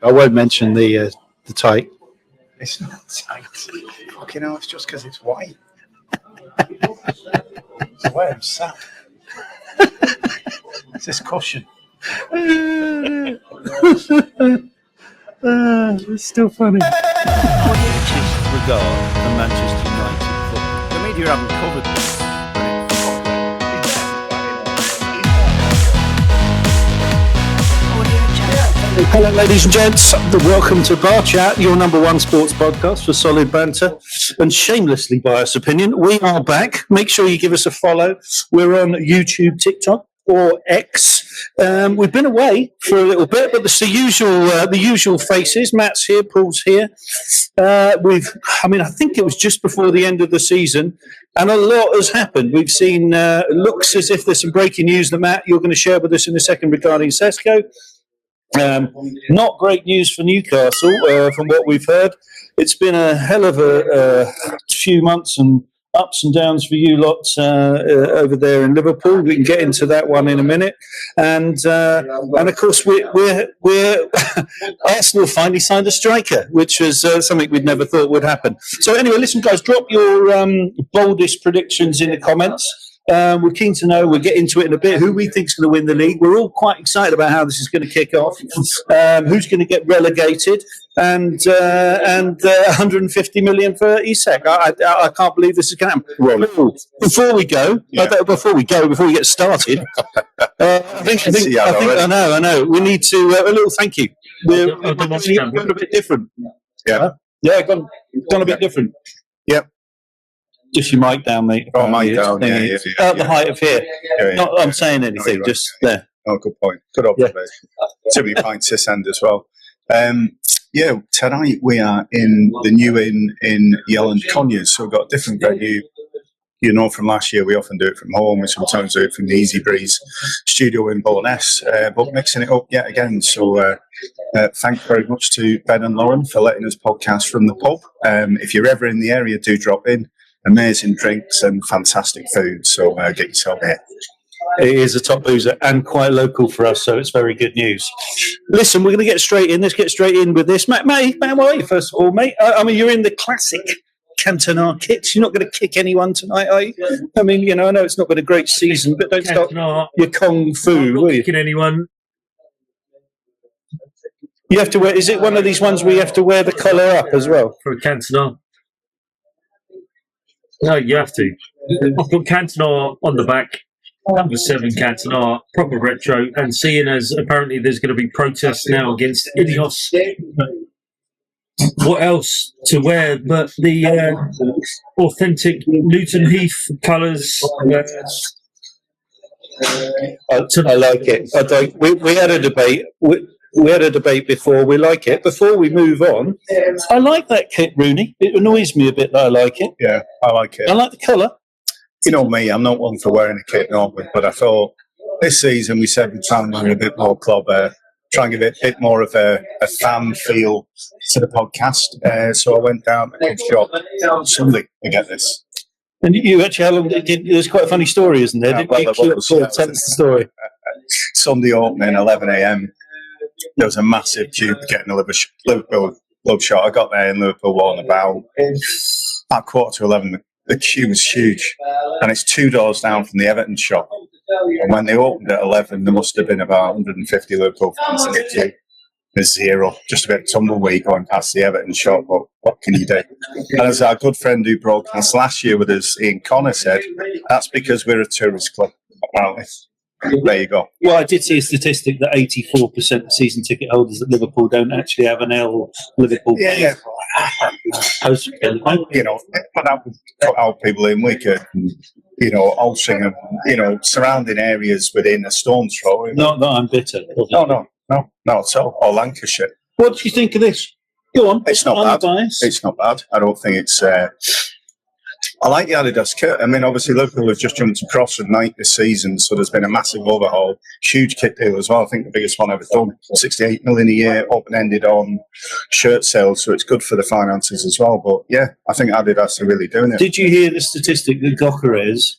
I won't mention the tight. It's not tight. Fucking hell, it's just because it's white. It's where I'm sat. It's this cushion. It's still funny. What do you regard for Manchester United football? The media haven't covered this. Hello, ladies and gents. Welcome to Bar Chat, your number one sports podcast for solid banter and shamelessly biased opinion. We are back. Make sure you give us a follow. We're on YouTube, TikTok, or X. We've been away for a little bit, but it's the usual faces. Matt's here, Paul's here. I think it was just before the end of the season, and a lot has happened. We've seen looks as if there's some breaking news that Matt, you're going to share with us in a second regarding Sesko. Not great news for Newcastle, from what we've heard. It's been a hell of a few months and ups and downs for you lots over there in Liverpool. We can get into that one in a minute, and of course we're Arsenal finally signed a striker, which was something we'd never thought would happen. So anyway, listen, guys, drop your boldest predictions in the comments. We're keen to know, we'll get into it in a bit, who we think is going to win the league. We're all quite excited about how this is going to kick off, who's going to get relegated, and 150 million for Isak. I can't believe this is going to happen. Well, before we get started, I know, we need to, a little thank you. We're gone a bit different. Yeah, gone a bit different. Yep. Just your mic down, mate. Oh, mic down, yeah. At the height of here. Yeah. Not that I'm saying anything, right. Just there. Oh, good point. Good observation. Yeah. Too many pints this end as well. Tonight we are in the new inn in Yelland Conyers, so we've got a different venue. You know, from last year, we often do it from home. We sometimes do it from the Easy Breeze studio in Bowness, but mixing it up yet again. So thank you very much to Ben and Lauren for letting us podcast from the pub. If you're ever in the area, do drop in. Amazing drinks and fantastic food, so get yourself here. It is a top boozer and quite local for us, so it's very good news. Listen, we're going to get straight in. Let's get straight in with this. Matt, how are you, first of all, mate? You're in the classic Cantona kits. You're not going to kick anyone tonight, are you? I know it's not been a great season, but don't start your Kung Fu, will you? Kicking anyone. You have to wear, is it one of these ones where you have to wear the collar up as well? For a Cantona. No, you have to. I've got Cantona on the back, number 7 Cantona, proper retro, and seeing as apparently there's going to be protests now against Ineos, what else to wear but the authentic Newton Heath colours? I like it. We had a debate. We had a debate before. We like it. Before we move on, I like that kit, Rooney. It annoys me a bit that I like it. Yeah, I like it. I like the colour. You know me, I'm not one for wearing a kit normally, but I thought this season we said we'd try and wear a bit more club, try and give it a bit more of a fan feel to the podcast. So I went down to the shop Sunday to get this. And you actually, how long there's quite a funny story, isn't there? Tell the story. Sunday opening, 11 a.m. There was a massive queue getting a Liverpool club shot. I got there in Liverpool on about at 11:15. The queue was huge, and it's 2 doors down from the Everton shop. And when they opened at 11, there must have been about 150 Liverpool fans in the queue. There's zero, just a bit of tumbleweed going past the Everton shop. But what can you do? And as our good friend who broadcast last year with us, Ian Connor, said, that's because we're a tourist club, apparently. There you go. Well, I did see a statistic that 84% of season ticket holders at Liverpool don't actually have an L Liverpool. Yeah. Put out people in Wicked, Altrincham, surrounding areas within a stone's throw. Not that I'm bitter. No, not at all. Or Lancashire. What do you think of this? Go on. It's not bad. It's not bad. I don't think it's... I like the Adidas kit. Obviously Liverpool have just jumped across from Nike this season, so there's been a massive overhaul. Huge kit deal as well. I think the biggest one ever done. 68 million a year, open-ended on shirt sales, so it's good for the finances as well. But yeah, I think Adidas are really doing it. Did you hear the statistic that Gyökeres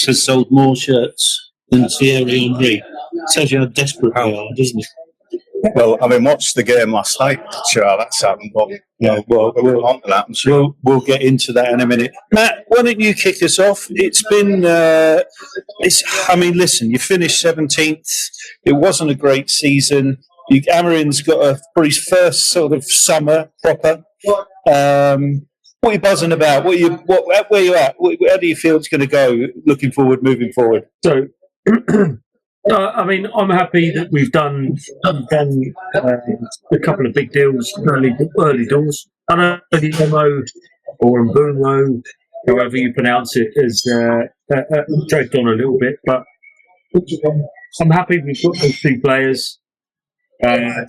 has sold more shirts than Thierry Henry? Tells you how desperate they are, doesn't it? Well, I mean, watched the game last night. Sure, that's happened. But Yeah, well, we'll come on to that. I'm sure. we'll get into that in a minute. Matt, why don't you kick us off? It's been, I mean, listen, you finished 17th. It wasn't a great season. Amarin's got for his first sort of summer proper. What are you buzzing about? Where you at? How do you feel it's going to go? Looking forward, moving forward. So, I mean, I'm happy that we've done a couple of big deals early doors. I know the MO or Mbumo, however you pronounce it, is dragged on a little bit, but I'm happy we've got those two players. I'm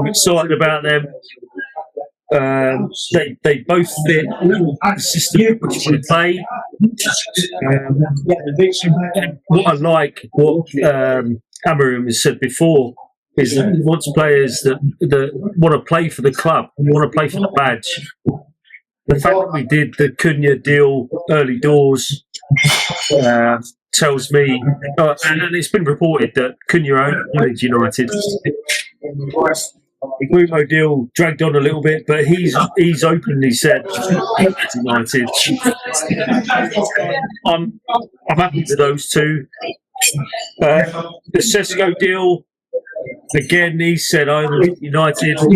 excited about them. They both fit the system which we play. What I like, what Amarim has said before, is that he wants players that want to play for the club, want to play for the badge. The fact that we did the Cunha deal early doors tells me, and it's been reported that Cunha owned United. The Grumo deal dragged on a little bit, but he's openly said United. I'm happy with those two. The Sesko deal, again, he said I'm United and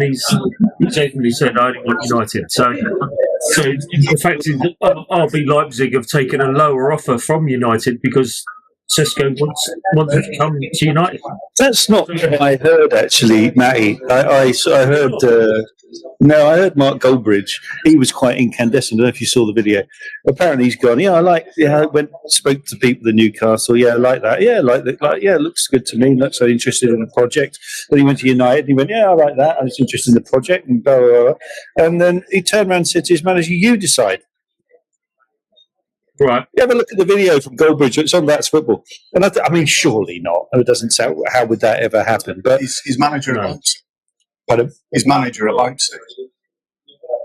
he's openly said I only want United. So the fact is that RB Leipzig have taken a lower offer from United because Sesko wants to come to United. That's not what I heard, actually, Matty. I heard. I heard Mark Goldbridge. He was quite incandescent. I don't know if you saw the video. Apparently, he's gone. Yeah, I went spoke to people in Newcastle. Yeah, I like that. Yeah, it looks good to me. Looks so interested in the project. Then he went to United. And he went, yeah, I like that. I was interested in the project, and blah, blah, blah. And then he turned around and said to his manager, "You decide." Right. You have a look at the video from Goldbridge. It's on That's Football. And I mean, surely not. It doesn't sound. How would that ever happen? But His manager at Leipzig. Pardon? His manager at Leipzig.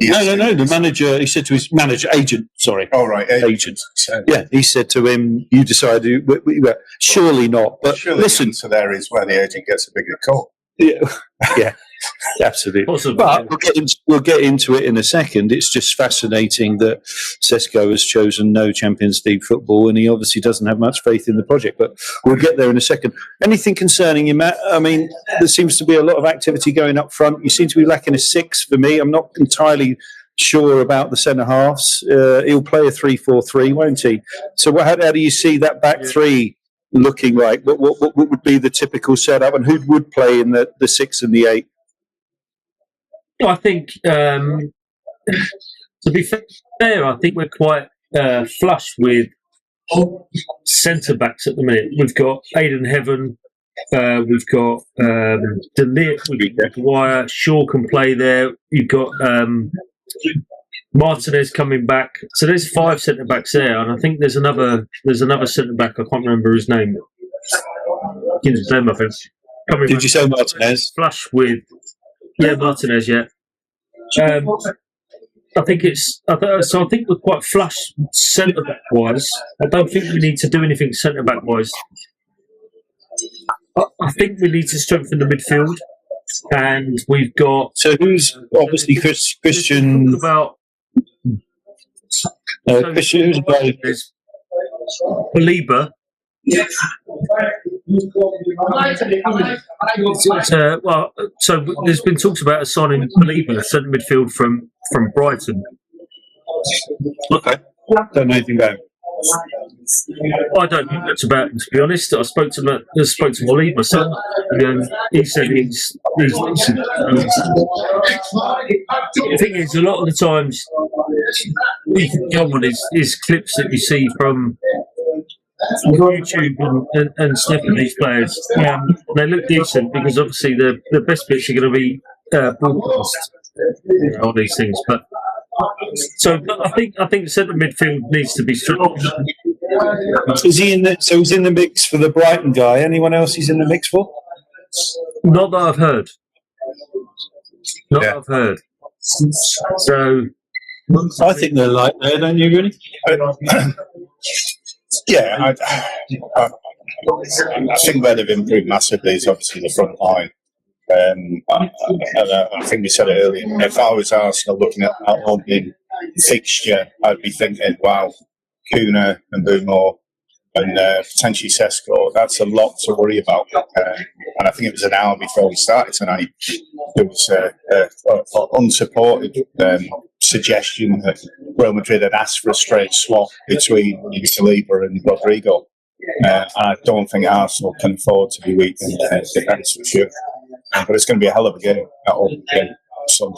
No. The manager, he said to his agent, sorry. Oh, right. Agent. Yeah, he said to him, you decided, surely not. But surely listen. So there is where the agent gets a bigger call. Yeah, absolutely. Possibly. But we'll get into it in a second. It's just fascinating that Sesko has chosen no Champions League football, and he obviously doesn't have much faith in the project. But we'll get there in a second. Anything concerning you, Matt? I mean, there seems to be a lot of activity going up front. You seem to be lacking a six for me. I'm not entirely sure about the centre halves. He'll play a 3-4-3, won't he? So how do you see that back three looking like? What would be the typical setup, and who would play in the 6 and the 8? I think, to be fair, I think we're quite flush with centre backs at the minute. We've got Aidan Heaven, we've got De Ligt, we've got Dwyer, Shaw can play there. You've got Martinez coming back, so there's 5 centre backs there, and I think there's another centre back. I can't remember his name. Did you say Martinez? Flush with Martinez. Yeah, I think so. I think we're quite flush centre back wise. I don't think we need to do anything centre back wise. I think we need to strengthen the midfield, and we've got. So who's obviously Christian? About. Christian, who's there's Belieber. So there's been talks about signing Belieber, centre midfield from Brighton. Okay, don't know anything about him. I don't know much about him, to be honest. I spoke to Waleed myself, and he said he's decent. The thing is, a lot of the times you can go on his clips that you see from YouTube and stuff of these players. They look decent because obviously the best bits are going to be broadcast on these things. But so I think centre midfield needs to be strong. Is he in so he's in the mix for the Brighton guy? Anyone else he's in the mix for? Not that I've heard. That I've heard. So I think they're like there, don't you, really? I think where they've improved massively is obviously the front line. I think we said it earlier. If I was Arsenal looking at our opening fixture, I'd be thinking, wow, Gunner and Paul and potentially Sesko. That's a lot to worry about. And I think it was an hour before we started tonight. There was an unsupported suggestion that Real Madrid had asked for a straight swap between Saliba and Rodrigo. I don't think Arsenal can afford to be weak in defence for sure. But it's going to be a hell of a game at home again. So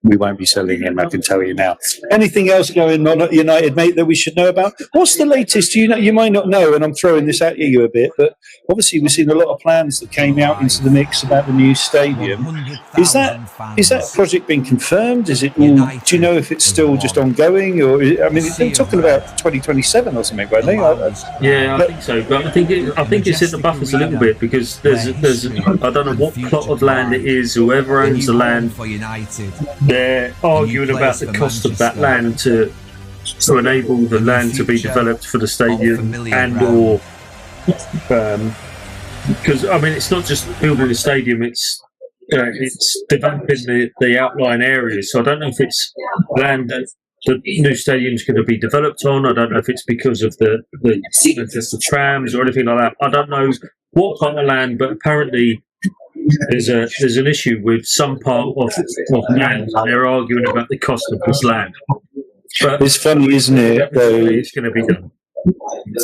we won't be selling him, I can tell you now. Anything else going on at United, mate, that we should know about? What's the latest? You might not know, and I'm throwing this at you a bit, but obviously we've seen a lot of plans that came out into the mix about the new stadium. Is that project being confirmed? Is it? Do you know if it's still just ongoing, or I mean, they're talking about 2027 or something, right? Yeah, I think so, but I think it's in the buffers a little bit because there's I don't know what plot of land it is. Whoever owns the land, they're arguing about the cost of that land to enable the land to be developed for the stadium and or because I mean it's not just building a stadium, it's developing the outlying areas. So I don't know if it's land that the new stadium's going to be developed on. I don't know if it's because of the trams or anything like that. I don't know what part of land, but apparently there's an issue with some part of land. They're arguing about the cost of this land. But it's funny, isn't it? Though it's going to be done.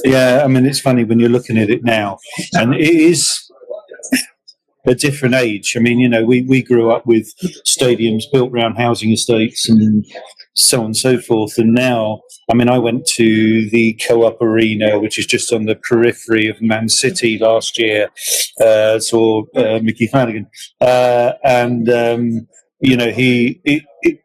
Yeah, I mean, it's funny when you're looking at it now, and it is a different age. I mean, we grew up with stadiums built around housing estates and so on and so forth. And now, I mean, I went to the Co-op Arena, which is just on the periphery of Man City last year, saw Mickey Flanagan.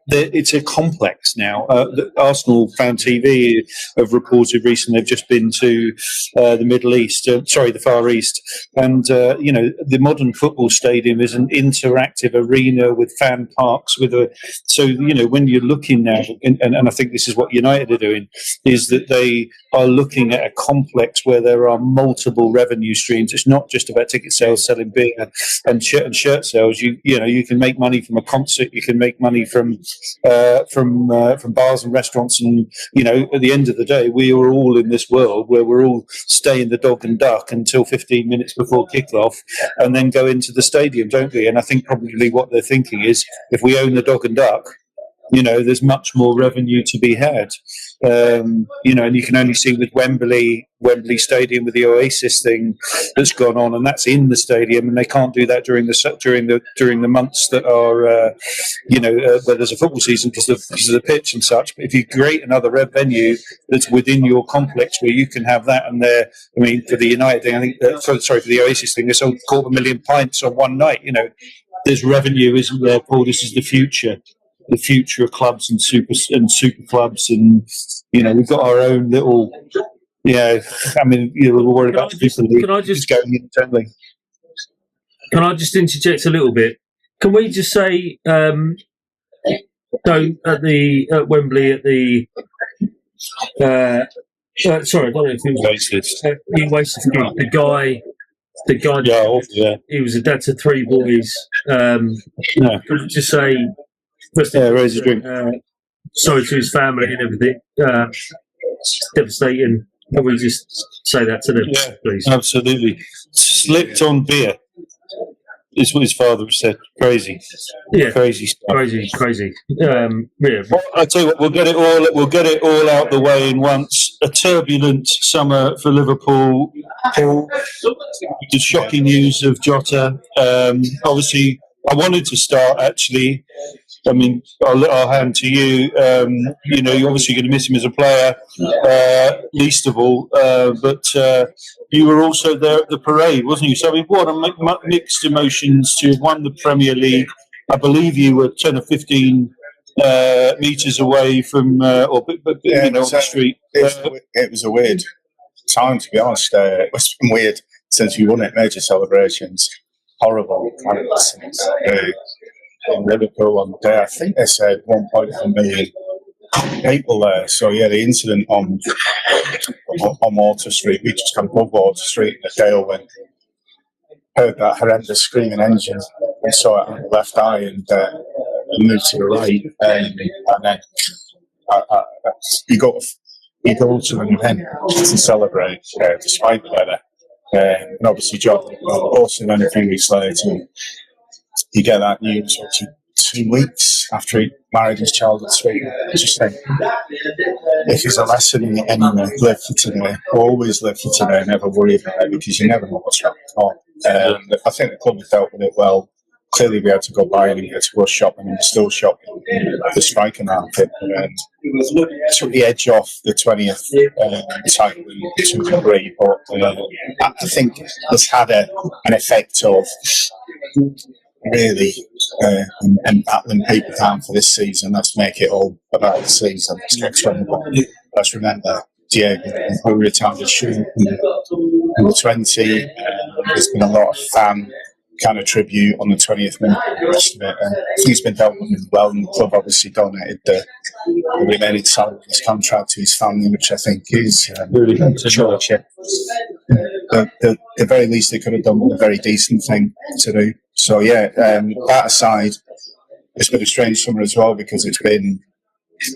It's a complex now. The Arsenal Fan TV have reported recently they've just been to the Middle East, the Far East, and the modern football stadium is an interactive arena with fan parks. When you're looking now, and I think this is what United are doing, is that they are looking at a complex where there are multiple revenue streams. It's not just about ticket sales, selling beer and shirt sales. You can make money from a concert. You can make money from bars and restaurants, and at the end of the day, we are all in this world where we're all staying the dog and duck until 15 minutes before kickoff, and then go into the stadium, don't we? And I think probably what they're thinking is, if we own the dog and duck, there's much more revenue to be had. And you can only see with Wembley Stadium with the Oasis thing that's gone on, and that's in the stadium, and they can't do that during the months that are where there's a football season because of the pitch and such. But if you create another venue that's within your complex where you can have that, and for the United thing, I think for the Oasis thing, they sold 250,000 pints on one night. There's revenue, isn't there, Paul? This is the future. The future of clubs and super clubs, and we've got our own little. Yeah, I mean, we're worried about people just going internally. Can I just interject a little bit? Can we just say, at Wembley at the. Sorry, I don't know if it was the guy. Yeah. He was a dad to three boys. Can we just say? Raise a drink. Sorry to his family and everything. Devastating. Can we just say that to them, please? Absolutely. Slipped on beer is what his father said. Crazy. Yeah. Crazy stuff. Crazy. Yeah. Well, I tell you what, we'll get it all out the way in once. A turbulent summer for Liverpool. The shocking news of Jota. Obviously, I wanted to start actually. I mean, I'll hand to you. You're obviously going to miss him as a player, least of all. But you were also there at the parade, wasn't you? So, I mean, what a mixed emotions to have won the Premier League. I believe you were 10 or 15 metres away from, on the street. It was a weird time, to be honest. It's been weird since we won it. Major celebrations, horrible. In Liverpool on the day, I think they said 1.1 million people there. So yeah, the incident on Water Street, we just come above Water Street in the Dale when heard that horrendous screaming engine and saw it on the left eye and moved to the right, and then you go to an event to celebrate despite the weather, and obviously also then a few weeks later you get that news 2 weeks after he married his child at sweet. Just think, if there's a lesson in it anyway, live for today. Always live for today, never worry about it, because you never know what's around the corner. I think the club has dealt with it well. Clearly we had to go buying and get to go shopping, and still shopping the striker market, and took the edge off the 20th title to a degree, but I think it's had an effect of really and battling people down for this season. Let's make it all about the season. Let's remember Diego, who retired as shoe in 20. There's been a lot of fan kind of tribute on the 20th minute and the rest of it. And he's been dealt with well, and the club obviously donated the remaining salary of his contract to his family, which I think is really good to show. The very least they could have done was a very decent thing to do. So yeah, that aside, it's been a strange summer as well, because it's been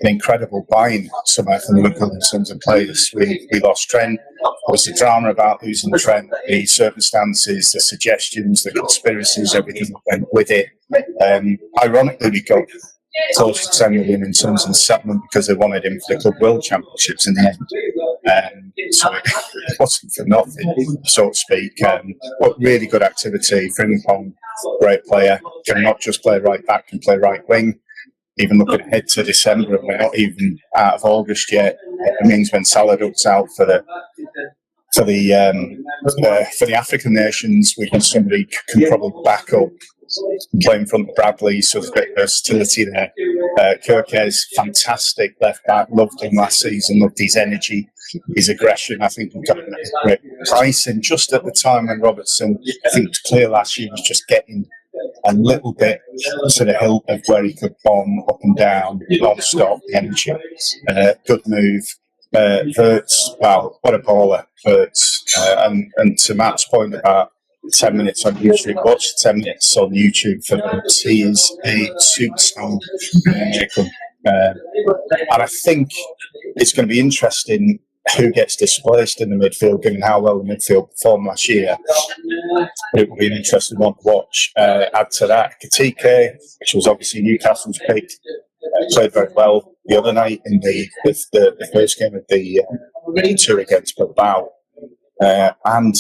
an incredible buying summer for Liverpool in terms of players. We lost Trent. There was the drama about losing Trent, the circumstances, the suggestions, the conspiracies, everything that went with it. Ironically, we got close to 10 million in terms of settlement because they wanted him for the Club World Championships in the end. So it wasn't for nothing, so to speak. But really good activity. Frimpong, great player. Can not just play right back, can play right wing. Even looking ahead to December, and we're not even out of August yet. It means when Saladuk's out for the African nations, somebody can probably back up and play in front of Bradley, so there's a bit of versatility there. Gyökeres, fantastic left back, loved him last season, loved his energy, his aggression. I think we've got a great price, and just at the time when Robertson, I think it was clear last year, was just getting a little bit to the hilt of where he could bomb up and down, non-stop energy. Good move. Verts, wow, what a baller, Verts. And to Matt's point about 10 minutes on YouTube, watch 10 minutes on YouTube for Verts. He is a superstar. And I think it's going to be interesting who gets displaced in the midfield, given how well the midfield performed last year. It will be an interesting one to watch. Add to that, Katike, which was obviously Newcastle's pick, played very well the other night in the first game of the tour against Bilbao. And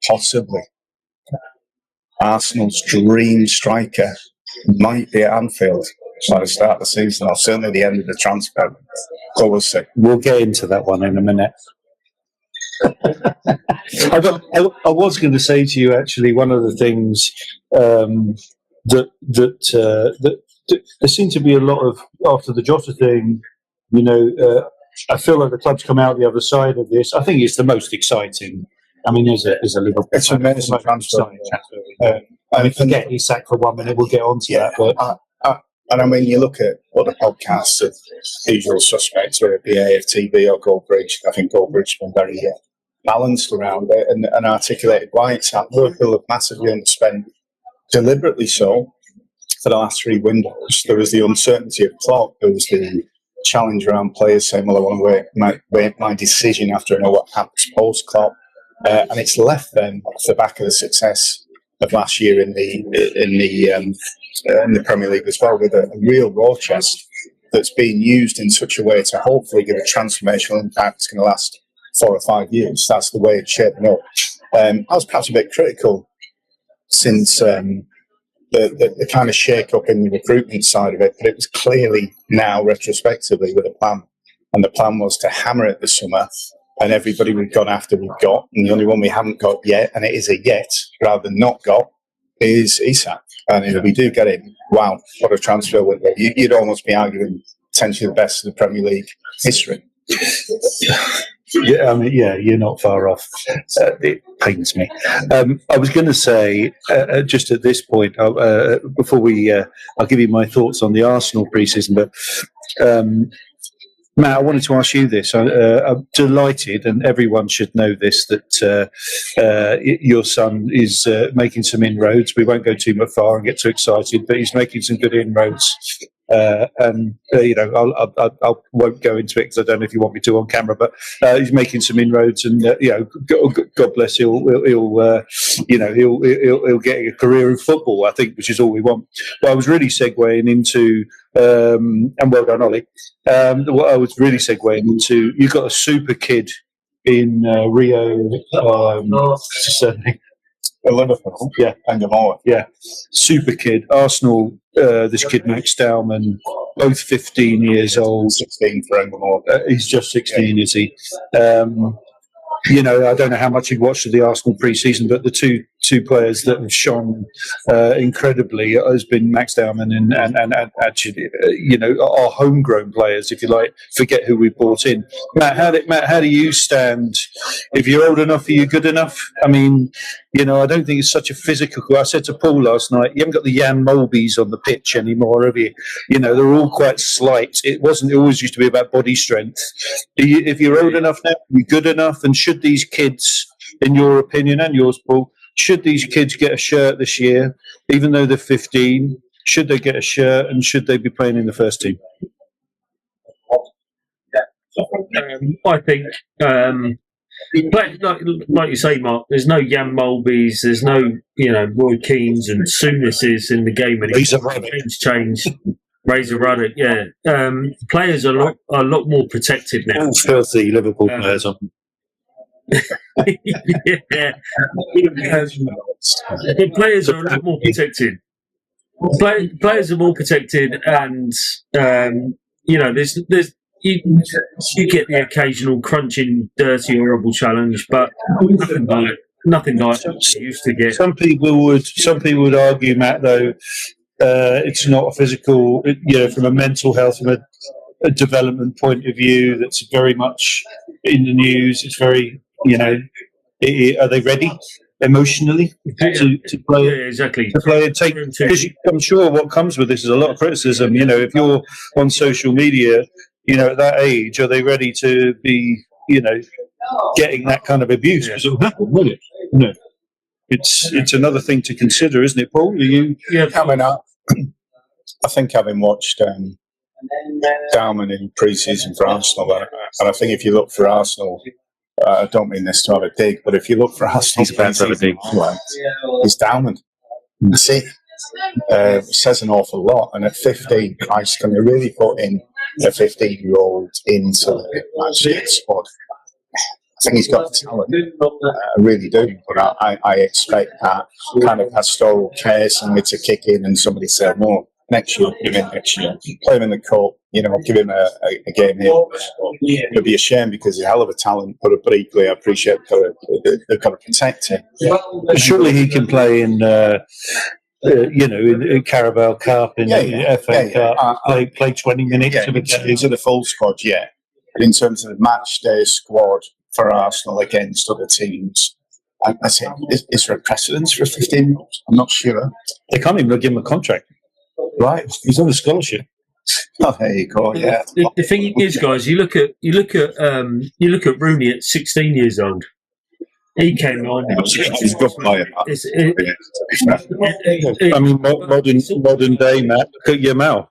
possibly Arsenal's dream striker might be at Anfield by the start of the season, or certainly the end of the transfer. So we'll see. We'll get into that one in a minute. I was going to say to you, actually, one of the things that there seemed to be a lot of, after the Jota thing, I feel like the club's come out the other side of this. I think it's the most exciting. I mean, as a Liverpool, it's an amazing transfer. Forget Isak for 1 minute. We'll get on to that. But and I mean, you look at what the podcasts of usual suspects, whether it be AFTV or Goldbridge. I think Goldbridge's been very balanced around it and articulated why it's at. Liverpool have massively underspent, deliberately so, for the last 3 windows. There was the uncertainty of Klopp. There was the challenge around players saying, well, I want to wait my decision after I know what happens post-Klopp. And it's left them off the back of the success of last year in the Premier League as well, with a real war chest that's being used in such a way to hopefully give a transformational impact that's going to last 4 or 5 years. That's the way it's shaping up. I was perhaps a bit critical since the kind of shake-up in the recruitment side of it, but it was clearly now retrospectively with a plan. And the plan was to hammer it this summer, and everybody we've gone after we've got, and the only one we haven't got yet, and it is a yet rather than not got, is Isak. And if we do get him, wow, what a transfer window. You'd almost be arguing potentially the best of the Premier League history. Yeah, you're not far off. It pains me. I was going to say, just at this point, before I'll give you my thoughts on the Arsenal pre-season, but Matt, I wanted to ask you this. I'm delighted, and everyone should know this, that your son is making some inroads. We won't go too much far and get too excited, but he's making some good inroads. I won't go into it because I don't know if you want me to on camera, but he's making some inroads, and God bless, he'll get a career in football, I think, which is all we want. But I was really segueing into, and well done, Ollie. What I was really segueing into, you've got a super kid in Rio. What's his surname? Liverpool, yeah, and Gamora. Yeah, super kid. Arsenal, this kid Max Dowman, both 15 years old. 16 for Gamora. He's just 16, is he? I don't know how much you've watched of the Arsenal pre-season, but the two players that have shone incredibly has been Max Dowman and actually, our homegrown players, if you like. Forget who we brought in. Matt, how do you stand? If you're old enough, are you good enough? I mean, I don't think it's such a physical. I said to Paul last night, you haven't got the Jan Molbys on the pitch anymore, have you? They're all quite slight. It always used to be about body strength. If you're old enough now, you're good enough, and should these kids, in your opinion and yours, Paul, should these kids get a shirt this year, even though they're 15? Should they get a shirt, and should they be playing in the first team? I think, like you say, Mark, there's no Jan Molbys, there's no, Roy Keanes and Sounises in the game anymore. Game's changed. Razor Ruddock, yeah. Players are a lot more protected now. Filthy Liverpool players on. Yeah. The players are a lot more protected. Players are more protected, and there's you get the occasional crunching, dirty, horrible challenge, but nothing like you used to get. Some people would argue, Matt, though, it's not a physical, from a mental health, from a development point of view, that's very much in the news. It's very, are they ready emotionally to play? Yeah, exactly. To play and take, because I'm sure what comes with this is a lot of criticism. If you're on social media, at that age, are they ready to be, getting that kind of abuse? Because it'll happen, won't it? No. It's another thing to consider, isn't it, Paul? Coming up, I think having watched Dowman in pre-season for Arsenal, and I think if you look for Arsenal, I don't mean this to have a dig, but if you look for Arsenal, he's about to have a dig. He's Dowman. That's it. It says an awful lot. And at 15, Christ, can they really put in a 15-year-old into the match squad? I think he's got the talent. I really do. But I expect that kind of pastoral care, somebody to kick in and somebody say, no, next year, give him next year. Play him in the cup, give him a game here. It'd be a shame because he's a hell of a talent, but equally I appreciate they've got to protect him. Surely he can play in in Carabao Cup, in FA Cup, play 20 minutes. Into the full squad, yeah. But in terms of the match day squad for Arsenal against other teams, I say, is there a precedence for 15-year-olds? I'm not sure. They can't even give him a contract. Right, he's on a scholarship. Oh, there you go. Yeah. The thing is, guys, you look at Rooney at 16 years old. He came on. He's a good player. I mean, modern day, Matt. Look at Yamal.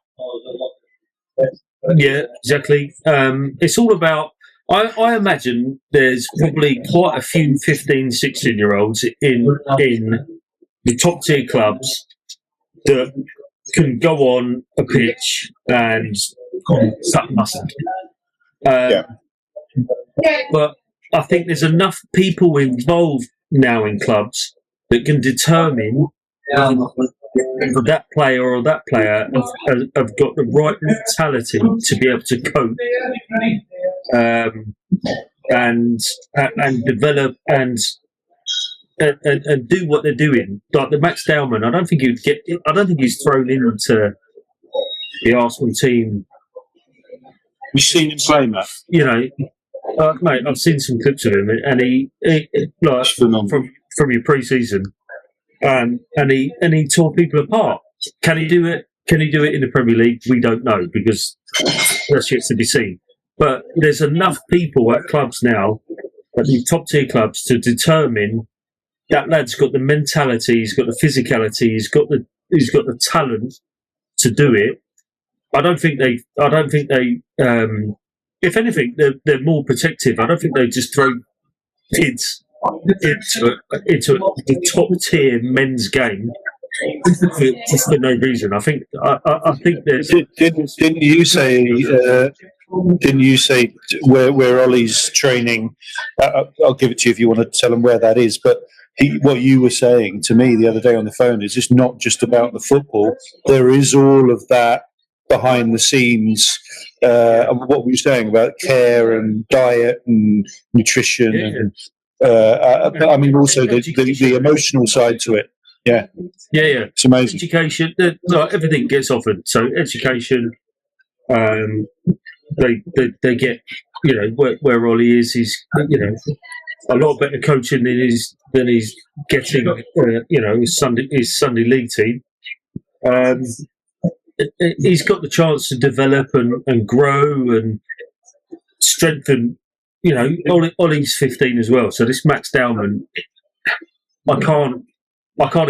Yeah, exactly. It's all about. I imagine there's probably quite a few 15, 16-year-olds in the top tier clubs that can go on a pitch and suck mustard. But I think there's enough people involved now in clubs that can determine that player or that player have got the right mentality to be able to cope and develop and do what they're doing. Like the Max Dowman, I don't think he's thrown into the Arsenal team. You've seen him play, Matt? Mate, I've seen some clips of him, and he like from your pre-season, and he tore people apart. Can he do it Can he do it in the Premier League? We don't know, because that's yet to be seen. But there's enough people at clubs now, at the top tier clubs, to determine that lad's got the mentality, he's got the physicality, he's got the talent to do it. I don't think they. If anything, they're more protective. I don't think they just throw kids into the top tier men's game just for no reason. I think there's. Didn't you say? Didn't you say where Ollie's training? I'll give it to you if you want to tell him where that is. But what you were saying to me the other day on the phone is it's not just about the football. There is all of that behind the scenes. What were you saying about care and diet and nutrition? And I mean, also the emotional side to it. Yeah. It's amazing. Education, everything gets offered. So education, they get, where Ollie is, he's, a lot better coaching than he's getting, his Sunday league team. He's got the chance to develop and grow and strengthen. Ollie's 15 as well. So this Max Dowman, I can't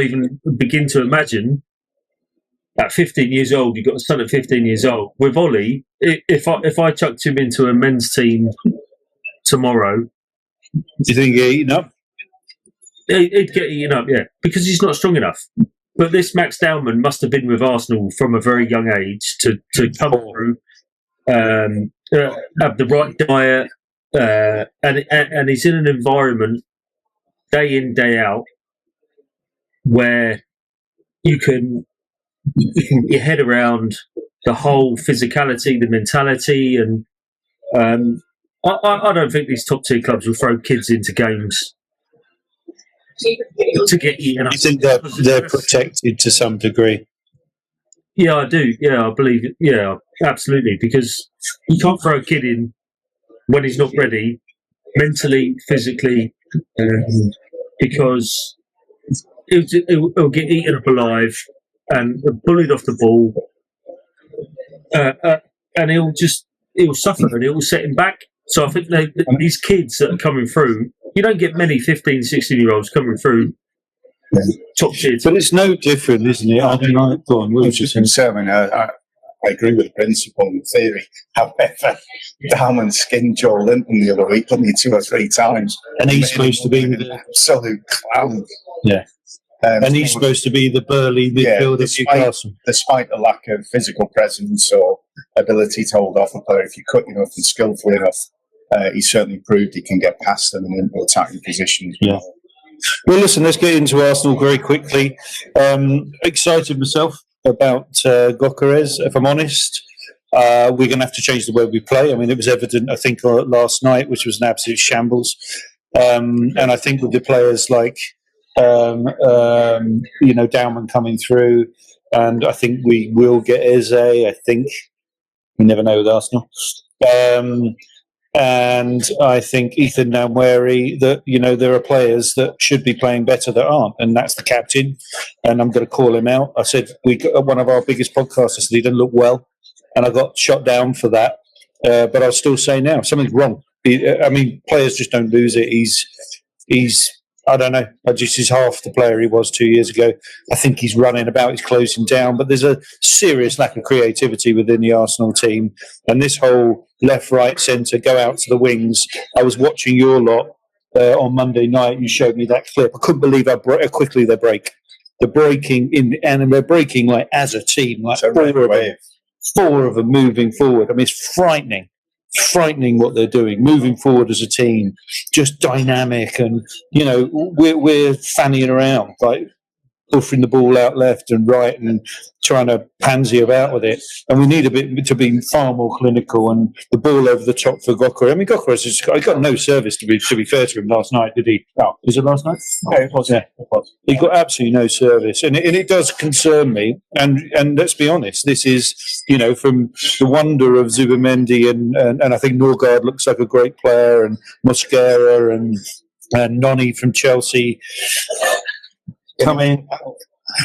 even begin to imagine. At 15 years old, you've got a son at 15 years old. With Ollie, if I chucked him into a men's team tomorrow, do you think he'd get eaten up? He'd get eaten up, yeah, because he's not strong enough. But this Max Dowman must have been with Arsenal from a very young age to come through, have the right diet, and he's in an environment day in, day out where you can get your head around the whole physicality, the mentality, and I don't think these top tier clubs will throw kids into games to get eaten up. You think they're protected to some degree? Yeah, I do. Yeah, I believe it. Yeah, absolutely. Because you can't throw a kid in when he's not ready, mentally, physically, because he'll get eaten up alive and bullied off the ball, and he'll suffer and it will set him back. So I think these kids that are coming through, you don't get many 15, 16-year-olds coming through top tier. But it's no different, isn't it? I mean, go on. I agree with the principle and theory. However, Darman skinned Joe Linton the other week, didn't he, 2 or 3 times? And he's supposed to be an absolute clown. Yeah. And he's supposed to be the burly midfielder of Newcastle. Despite the lack of physical presence or ability to hold off a player, if you're quick enough and skillful enough, he certainly proved he can get past them and into attacking positions. Yeah. Well, listen, let's get into Arsenal very quickly. Excited myself about Gyökeres, if I'm honest. We're going to have to change the way we play. I mean, it was evident, I think, last night, which was an absolute shambles. And I think with the players like Dowman coming through, and I think we will get Eze. I think we never know with Arsenal, and I think Ethan Nwaneri. That there are players that should be playing better that aren't, and that's the captain. And I'm going to call him out. I said we got one of our biggest podcasts. I said he didn't look well, and I got shot down for that. But I'll still say now something's wrong. I mean, players just don't lose it. He's I don't know. He's half the player he was 2 years ago. I think he's running about, he's closing down, but there's a serious lack of creativity within the Arsenal team. And this whole left, right, centre, go out to the wings. I was watching your lot on Monday night. You showed me that clip. I couldn't believe how quickly they break. They're breaking and they're breaking like as a team, like four of them moving forward. I mean, it's frightening what they're doing, moving forward as a team, just dynamic, and we're fannying around like buffering the ball out left and right and trying to pansy about with it. And we need a bit to be far more clinical, and the ball over the top for Gyökeres. I mean, Gyökeres has got no service to be fair to him last night, did he? Oh, was it last night? Yeah, it was. Yeah, it was. He got absolutely no service, and it does concern me. And let's be honest, this is from the wonder of Zubimendi and I think Norgard looks like a great player, and Mosquera and Noni from Chelsea come in.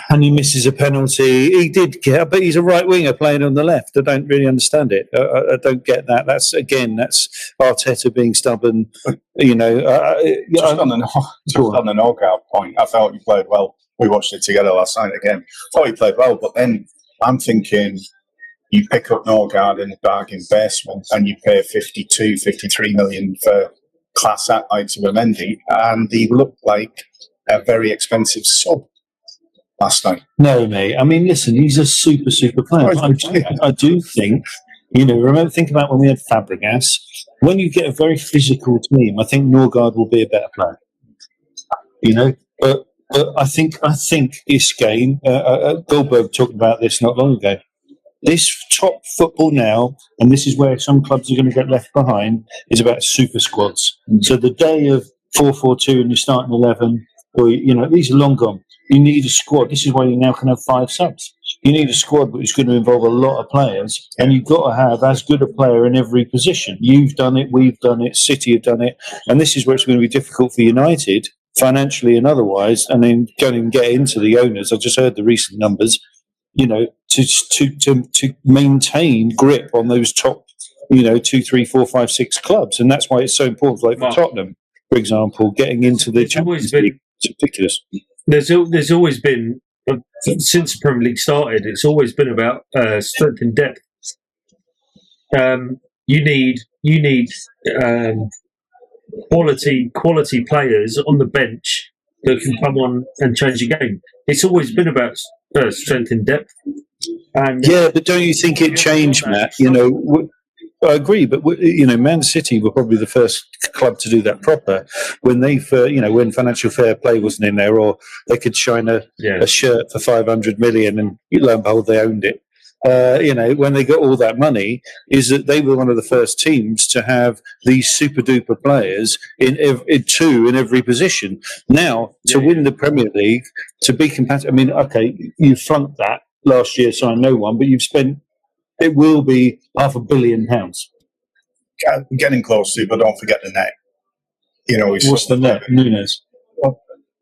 and he misses a penalty. He did get, but he's a right winger playing on the left. I don't really understand it. I don't get that. That's Arteta being stubborn. You know, Just on the knockout point, I thought he played well. We watched it together last night again. Thought he played well, but then I'm thinking you pick up Norgard in the bargain basement and you pay 52, 53 million for class act like Mendy, and he looked like a very expensive sub last night. No, mate. I mean, listen, he's a super player. I do think, you know, think about when we had Fabregas. When you get a very physical team, I think Norgard will be a better player. You know, but I think this game, Goldberg talked about this not long ago. This top football now, and this is where some clubs are going to get left behind, is about super squads. So the day of 4-4-2 and you're starting 11, or, you know, these are long gone. You need a squad. This is why you now can have 5 subs. You need a squad which is going to involve a lot of players, and you've got to have as good a player in every position. You've done it, we've done it, City have done it, and this is where it's going to be difficult for United, financially and otherwise, and then going and get into the owners. I just heard the recent numbers, you know, to maintain grip on those top, you know, 2, 3, 4, 5, 6 clubs, and that's why it's so important. Like for Tottenham, for example, getting into the Champions League, it's ridiculous. There's always been, since the Premier League started, it's always been about strength and depth. You need quality players on the bench that can come on and change the game. It's always been about strength and depth. And yeah, but don't you think it changed, Matt? You know, I agree, but you know, Man City were probably the first club to do that proper when when financial fair play wasn't in there, or they could shine a shirt for 500 million, and lo and behold, they owned it. You know, when they got all that money, is that they were one of the first teams to have these super duper players in every position. Now, to win the Premier League, to be competitive, I mean, okay, you flunked that last year, signed no one, but you've spent, it will be £500 million. Getting close to, but don't forget the net. You know, what's the net? Nunes.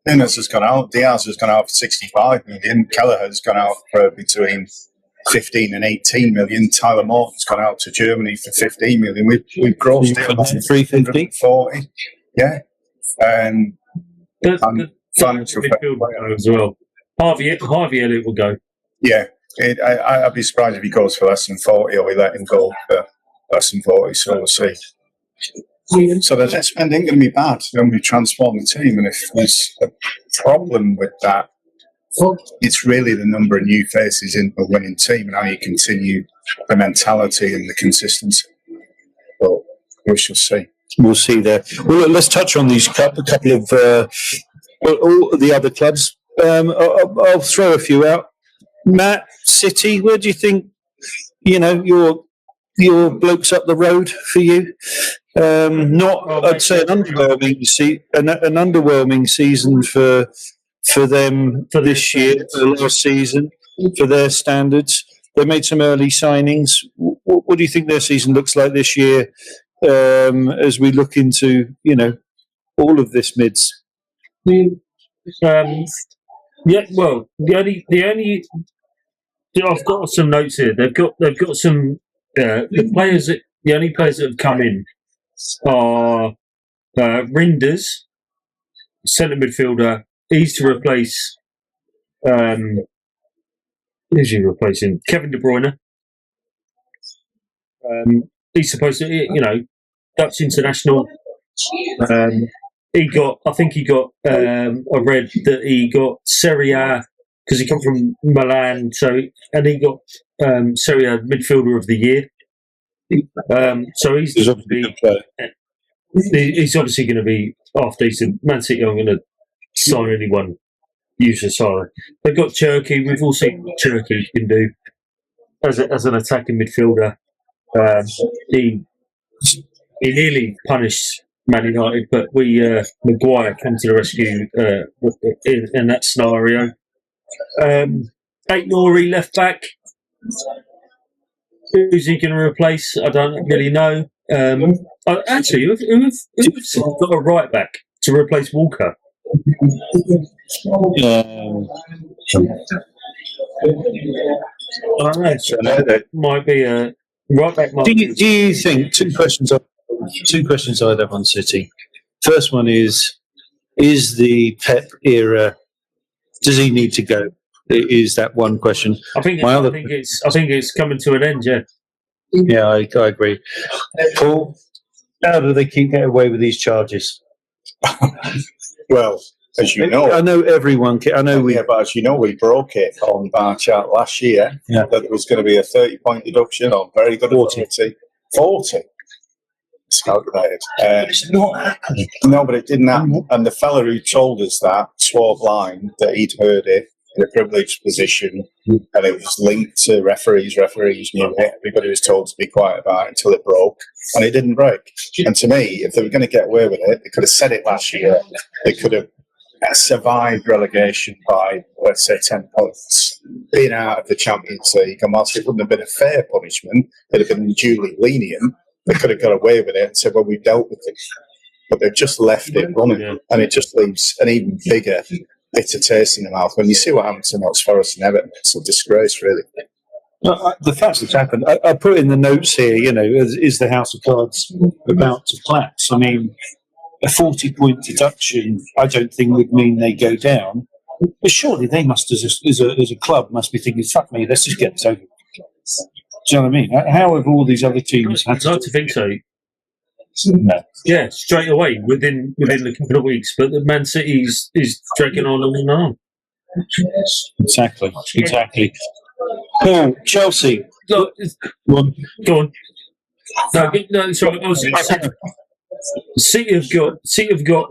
Nunes has gone out. Diaz has gone out for 65 million. Kelleher has gone out for between 15 and 18 million. Tyler Morton's gone out to Germany for 15 million. We've grossed it about 340. Yeah. And financial midfield as well. Harvey Elliott will go. Yeah. I'd be surprised if he goes for less than 40, or we let him go for less than 40, so we'll see. So the net spend ain't going to be bad. They're going to be transforming the team, and if there's a problem with that, it's really the number of new faces in a winning team and how you continue the mentality and the consistency. But we shall see. We'll see there. Well, look, let's touch on these couple of all the other clubs. I'll throw a few out. Matt, City, where do you think, you know, your blokes up the road for you? I'd say an underwhelming season for them for this year, for last season, for their standards. They made some early signings. What do you think their season looks like this year, as we look into, you know, all of this mids? Yeah, well, the only I've got some notes here. They've got some the players that the only players that have come in are Rinders, centre midfielder. He's to replace who's he replacing? Kevin De Bruyne. He's supposed to, you know, Dutch international. I read that he got Serie A because he come from Milan, and he got Serie A midfielder of the year. So he's obviously going to be after he's in Man City. I'm going to sign anyone useless. Sorry, they've got Gyökeres. We've all seen what Gyökeres can do as an attacking midfielder. He nearly punished Man United, but Maguire came to the rescue in that scenario. Aït-Nouri left back. Who's he going to replace? I don't really know. Actually, who's got a right back to replace Walker? I don't know. So that might be a right back. Do you think two questions I'd have on City? First one is the Pep era? Does he need to go? Is that one question? I think it's coming to an end. Yeah. Yeah, I agree. Paul, how do they keep getting away with these charges? Well, as you know, I know everyone. I know we. Yeah, but as you know, we broke it on Bar Chat last year that there was going to be a 30-point deduction on very good 40. 40. It's calculated. It's not happening. No, but it didn't happen. And the fella who told us that swore blind that he'd heard it in a privileged position, and it was linked to referees. Referees knew it. Everybody was told to be quiet about it until it broke, and it didn't break. And to me, if they were going to get away with it, they could have said it last year. They could have survived relegation by, let's say, 10 points, being out of the Champions League. And whilst it wouldn't have been a fair punishment, it'd have been duly lenient. They could have got away with it and said, well, we've dealt with it. But they've just left it running, and it just leaves an even bigger bitter taste in the mouth. When you see what happened to Notts and Everton, it's a disgrace, really. The fact that's happened, I put in the notes here, is the House of Cards about to collapse? I mean, a 40-point deduction, I don't think would mean they go down. But surely they must, as a club, must be thinking, fuck me, let's just get this over. Do you know what I mean? How have all these other teams had I'd like to think so. No. Yeah, straight away within a couple of weeks. But the Man City is dragging on and on. Exactly. Paul, Chelsea. Go on. No, sorry. City have got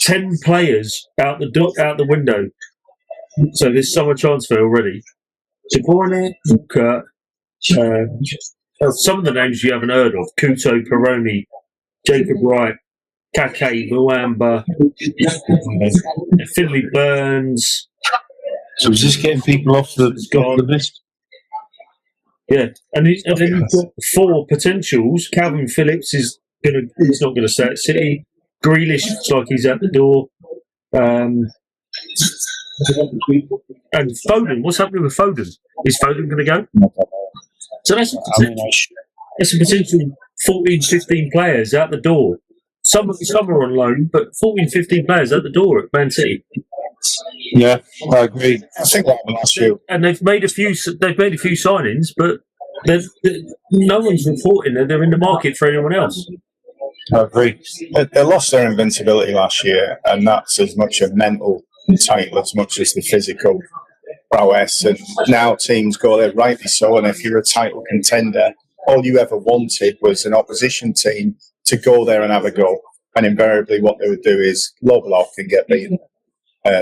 10 players out the window. So there's summer transfer already. De Bruyne, Walker, some of the names you haven't heard of: Couto, Peroni, Jacob Wright, Kake, Muamba, Finley Burns. So is this getting people off the list? Yeah, and then you've got 4 potentials. Calvin Phillips he's not going to stay at City. Grealish looks like he's at the door. And Foden, what's happening with Foden? Is Foden going to go? So that's a potential 14, 15 players out the door. Some are on loan, but 14, 15 players out the door at Man City. Yeah, I agree. I think that happened last year. And they've made a few signings, but no one's reporting that they're in the market for anyone else. I agree. They lost their invincibility last year, and that's as much a mental title as much as the physical prowess. And now teams go there, rightly so. And if you're a title contender, all you ever wanted was an opposition team to go there and have a go. And invariably, what they would do is low block and get beaten.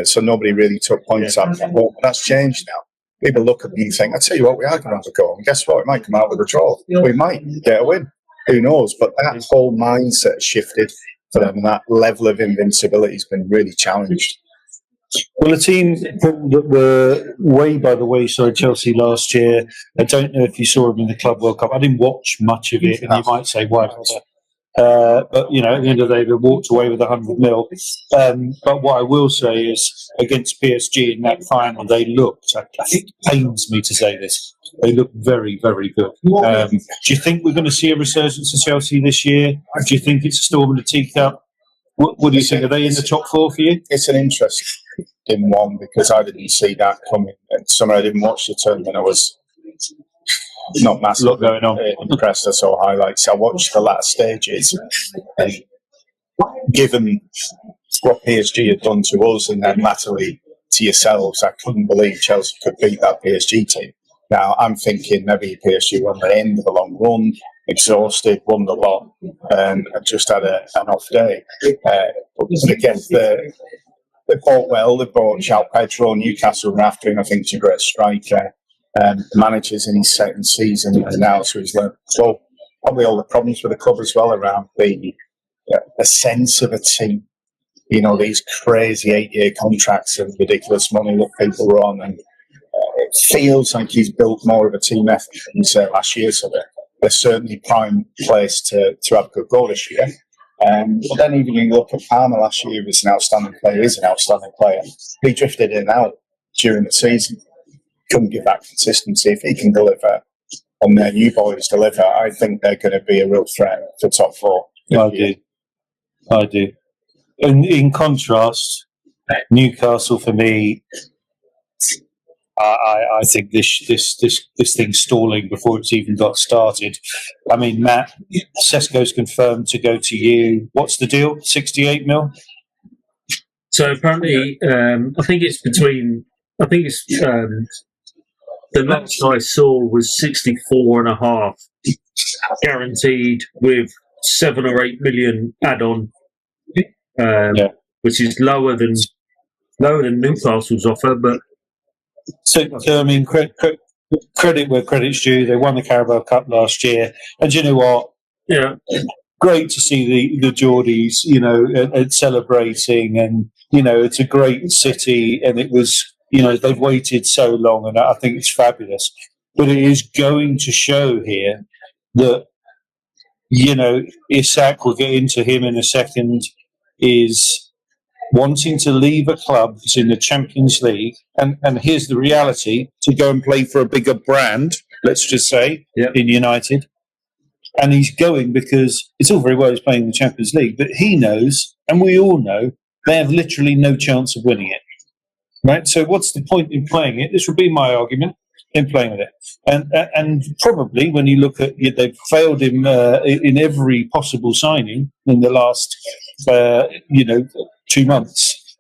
So nobody really took points out of that. But that's changed now. People look at me and think, I tell you what, we are going to have a go. And guess what? It might come out with a draw. We might get a win. Who knows? But that whole mindset shifted for them, and that level of invincibility has been really challenged. Well, a team that were way by the wayside, Chelsea, last year, I don't know if you saw them in the Club World Cup. I didn't watch much of it, and you might say, why? But, at the end of the day, they walked away with 100 mil. But what I will say is, against PSG in that final, they looked, I think it pains me to say this, they look very, very good. Do you think we're going to see a resurgence of Chelsea this year? Do you think it's a storm in the teacup? What do you think? Are they in the top 4 for you? It's an interesting one because I didn't see that coming. And summer I didn't watch the tournament. I was not massively going on. Impressed. I saw highlights. I watched the latter stages. And given what PSG had done to us and then latterly to yourselves, I couldn't believe Chelsea could beat that PSG team. Now, I'm thinking maybe PSG were on the end of a long run, exhausted, won the lot, and just had an off day. But again, they bought well. They bought João Pedro. Newcastle were after him. I think he's a great striker. The manager's in his second season now, so he's learned. So probably all the problems with the club as well around the sense of a team. You know, these crazy 8-year contracts and ridiculous money that people are on, and it feels like he's built more of a team effort than say last year. So they're certainly prime place to have a good goal this year. But then even you look at Palmer last year, he was an outstanding player. He's an outstanding player. He drifted in and out. during the season. Couldn't give that consistency. If he can deliver and their new boys deliver, I think they're going to be a real threat for top four. I do. And in contrast, Newcastle for me, I think this thing's stalling before it's even got started. I mean, Matt, Sesko's confirmed to go to you. What's the deal? 68 mil? So apparently, I think it's the last I saw was 64.5 guaranteed with 7 or 8 million add-on, which is lower than Newcastle's offer. But so I mean, credit where credit's due. They won the Carabao Cup last year, and you know what? Yeah, great to see the Geordies, and celebrating, and it's a great city, and it was, they've waited so long, and I think it's fabulous. But it is going to show here that, Isak, we'll get into him in a second, is wanting to leave a club that's in the Champions League, and here's the reality, to go and play for a bigger brand, let's just say, in United. And he's going because it's all very well he's playing in the Champions League, but he knows, and we all know, they have literally no chance of winning it. Right? So what's the point in playing it? This would be my argument in playing with it. And probably when you look at it, they've failed him in every possible signing in the last 2 months.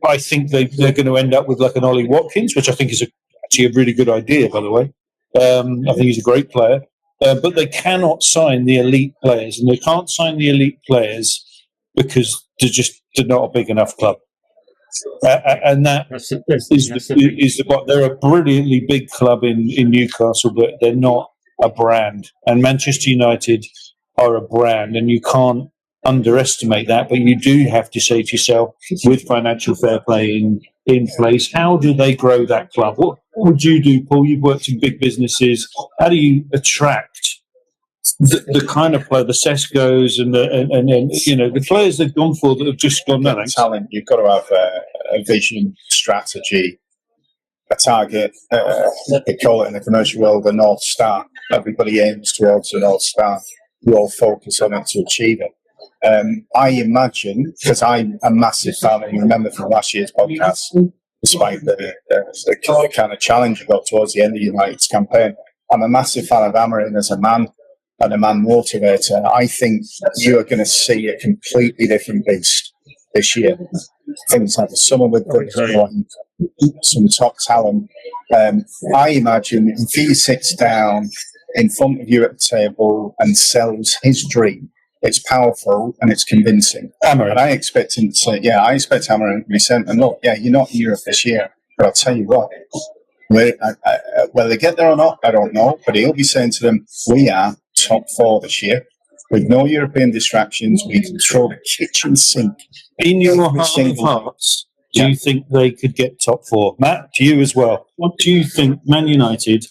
I think they're going to end up with like an Ollie Watkins, which I think is actually a really good idea, by the way. I think he's a great player. But they cannot sign the elite players, and they can't sign the elite players because they're not a big enough club. And they're a brilliantly big club in Newcastle, but they're not a brand. And Manchester United are a brand, and you can't underestimate that. But you do have to say to yourself, with financial fair play in place, how do they grow that club? What would you do, Paul? You've worked in big businesses. How do you attract the kind of player, the Seskos and the players they've gone for that have just gone no thanks? Talent. You've got to have a vision, strategy, a target. They call it in the commercial world the North Star. Everybody aims towards the North Star. We all focus on it to achieve it. I imagine, because I'm a massive fan, and you remember from last year's podcast, despite the kind of challenge you got towards the end of United's campaign, I'm a massive fan of Amorim as a man and a man motivator. I think you are going to see a completely different beast this year. Things like the summer with some top talent. I imagine if he sits down in front of you at the table and sells his dream, it's powerful and it's convincing. Amorim. And I expect him to say, I expect Amorim to be sent, and look, you're not in Europe this year, but I'll tell you what, whether they get there or not, I don't know, but he'll be saying to them, we are top 4 this year, with no European distractions. We control the kitchen sink. In your heart of hearts, do you think they could get top 4? Matt, to you as well. What do you think Man United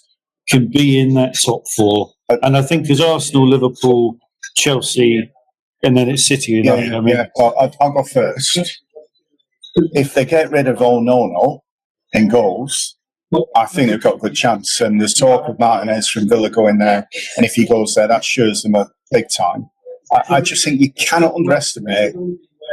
can be in that top 4? And I think as Arsenal, Liverpool, Chelsea, and then it's City United. Well, I'll go first. If they get rid of Onana in goals, I think they've got a good chance. And there's talk of Martinez from Villa going there, and if he goes there, that shows them a big time. I just think you cannot underestimate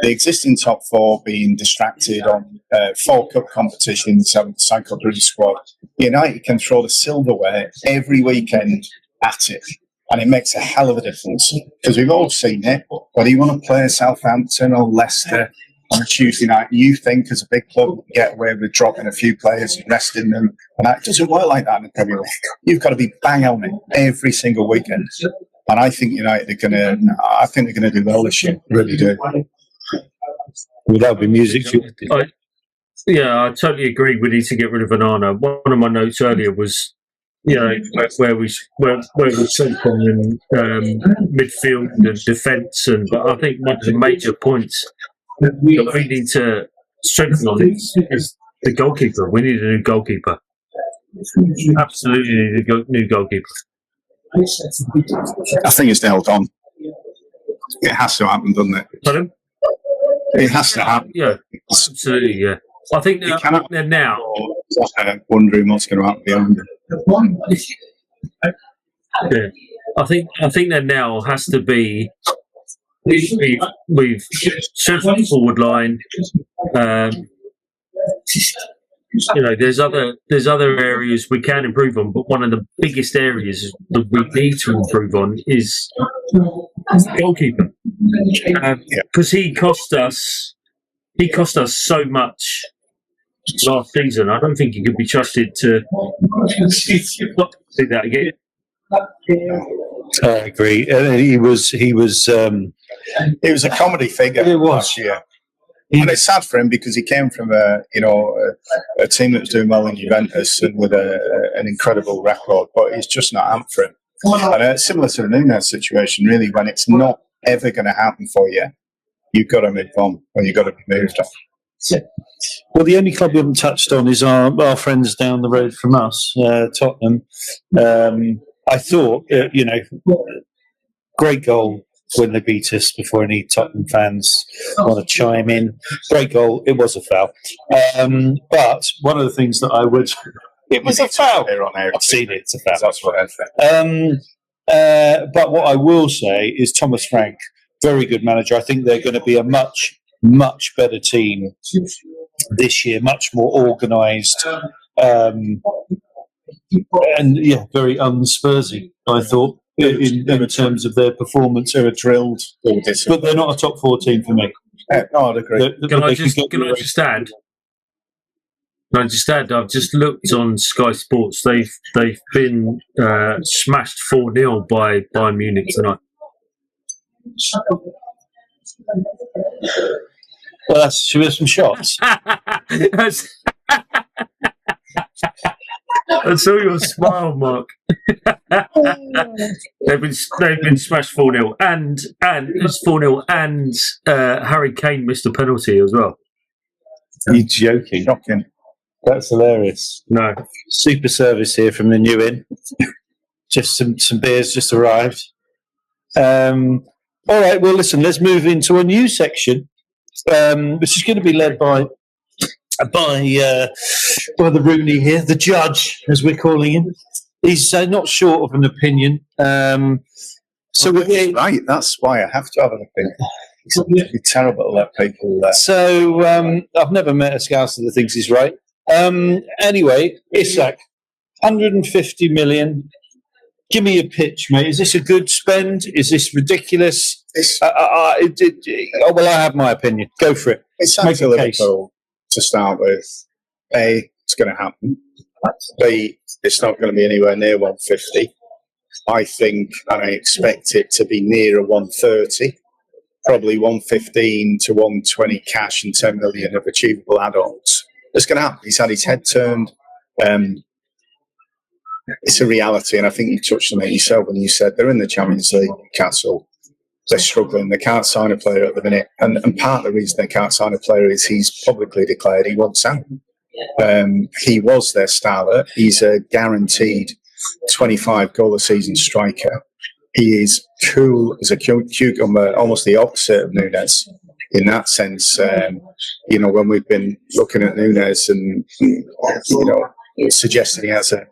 the existing top 4 being distracted on 4 cup competitions, having the Sanko British squad. United can throw the silverware every weekend at it. And it makes a hell of a difference, because we've all seen it. Whether you want to play Southampton or Leicester on a Tuesday night, you think as a big club you get away with dropping a few players and resting them. And that doesn't work like that in the Premier League. You've got to be bang on it every single weekend. And I think United are going to do well this year. Really do. Well, that'll be music. I totally agree. We need to get rid of Onana. One of my notes earlier was, where we think on in midfield and defence, but I think one of the major points that we need to strengthen on is the goalkeeper. We need a new goalkeeper. Absolutely need a new goalkeeper. I think it's nailed on. It has to happen, doesn't it? Pardon? It has to happen. Yeah, absolutely, yeah. I think You cannot- they're now. Wondering what's going to happen behind it. Yeah. I think there now has to be. We've central forward line. There's other areas we can improve on, but one of the biggest areas that we need to improve on is goalkeeper, because he cost us so much last season. I don't think he could be trusted to do that again. I agree. He was. He was a comedy figure last year. And it's sad for him because he came from a team that was doing well in Juventus and with an incredible record, but it's just not amped for him. And it's similar to the Nunes situation, really, when it's not ever going to happen for you, you've got to move on or you've got to be moved on. Well, the only club we haven't touched on is our friends down the road from us, Tottenham. I thought, great goal when they beat us before any Tottenham fans want to chime in. Great goal. It was a foul. But one of the things that I would... It was a foul. I've seen it. It's a foul. That's what I think. But what I will say is Thomas Frank, very good manager. I think they're going to be a much, much better team this year, much more organised. And, very un-Spursy, I thought. In terms of their performance, they were drilled, but they're not a top 4 team for me. No, I'd agree. Can I just add? I've just looked on Sky Sports. They've been smashed 4-0 by Bayern Munich tonight. Well, should we have some shots? I saw your smile, Mark. They've been smashed 4-0, and it's 4-0, and Harry Kane missed a penalty as well. You're joking. Shocking. That's hilarious. No. Super service here from the new inn. Just some beers just arrived. All right, well, listen, let's move into a new section, which is going to be led by the Rooney here, the judge, as we're calling him. He's not short of an opinion. Right, that's why I have to have an opinion. It'd be terrible to let people... So I've never met a Scouser that thinks he's right. Anyway, Isak, 150 million. Give me a pitch, mate. Is this a good spend? Is this ridiculous? I have my opinion. Go for it. It's time to Liverpool to start with. A, it's going to happen. B, it's not going to be anywhere near 150. I think, and I expect it to be near a 130. Probably 115 to 120 cash and 10 million of achievable add-ons. It's going to happen. He's had his head turned. It's a reality, and I think you touched on it yourself when you said they're in the Champions League, Newcastle. They're struggling. They can't sign a player at the minute. And part of the reason they can't sign a player is he's publicly declared he wants out. He was their starter. He's a guaranteed 25 goal a season striker. He is cool as a cucumber, almost the opposite of Nunes in that sense. When we've been looking at Nunes and, suggesting he has a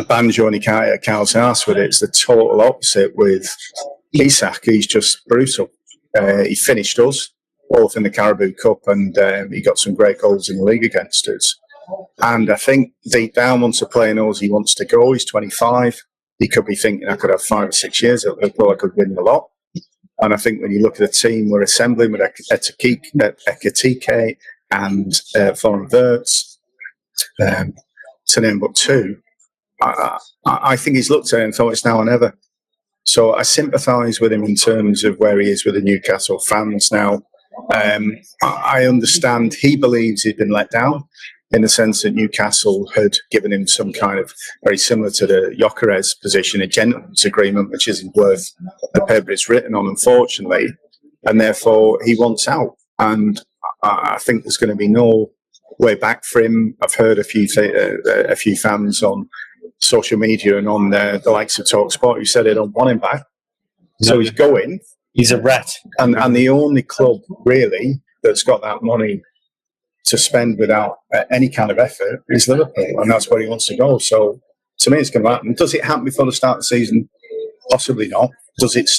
banjo and he can't hit a cow's ass with it, it's the total opposite with Isak. He's just brutal. He finished us both in the Carabao Cup and he got some great goals in the league against us. And I think deep down, once a player knows he wants to go, he's 25, he could be thinking, I could have 5 or 6 years at Liverpool, I could win the lot. And I think when you look at the team we're assembling with Ekitike and Foreign Verts, to name but two, I think he's looked at it and thought it's now or never. So I sympathise with him in terms of where he is with the Newcastle fans now. I understand he believes he's been let down in the sense that Newcastle had given him some kind of very similar to the Gyökeres position, a gentleman's agreement, which isn't worth the paper it's written on, unfortunately, and therefore he wants out. And I think there's going to be no way back for him. I've heard a few fans on social media and on the likes of TalkSport who said they don't want him back. So he's going. He's a rat. And the only club, really, that's got that money to spend without any kind of effort is Liverpool, and that's where he wants to go. So to me, it's going to happen. Does it happen before the start of the season? Possibly not. Does it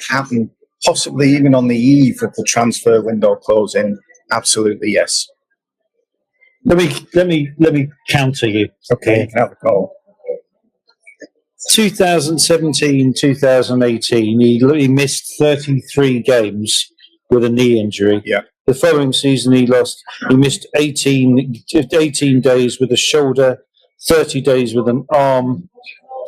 happen possibly even on the eve of the transfer window closing? Absolutely yes. Let me counter you. Okay, you can have a call. 2017, 2018, he missed 33 games with a knee injury. Yeah. The following season, he missed 18 days with a shoulder, 30 days with an arm,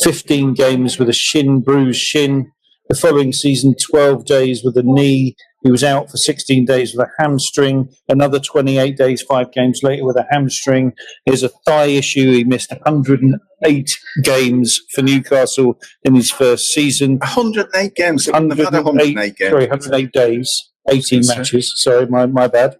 15 games with a bruised shin. The following season, 12 days with a knee. He was out for 16 days with a hamstring, another 28 days, 5 games later with a hamstring. Here's a thigh issue. He missed 108 games for Newcastle in his first season. 108 games. 108 games. Sorry, 108 days, 18 matches. Sorry, my bad.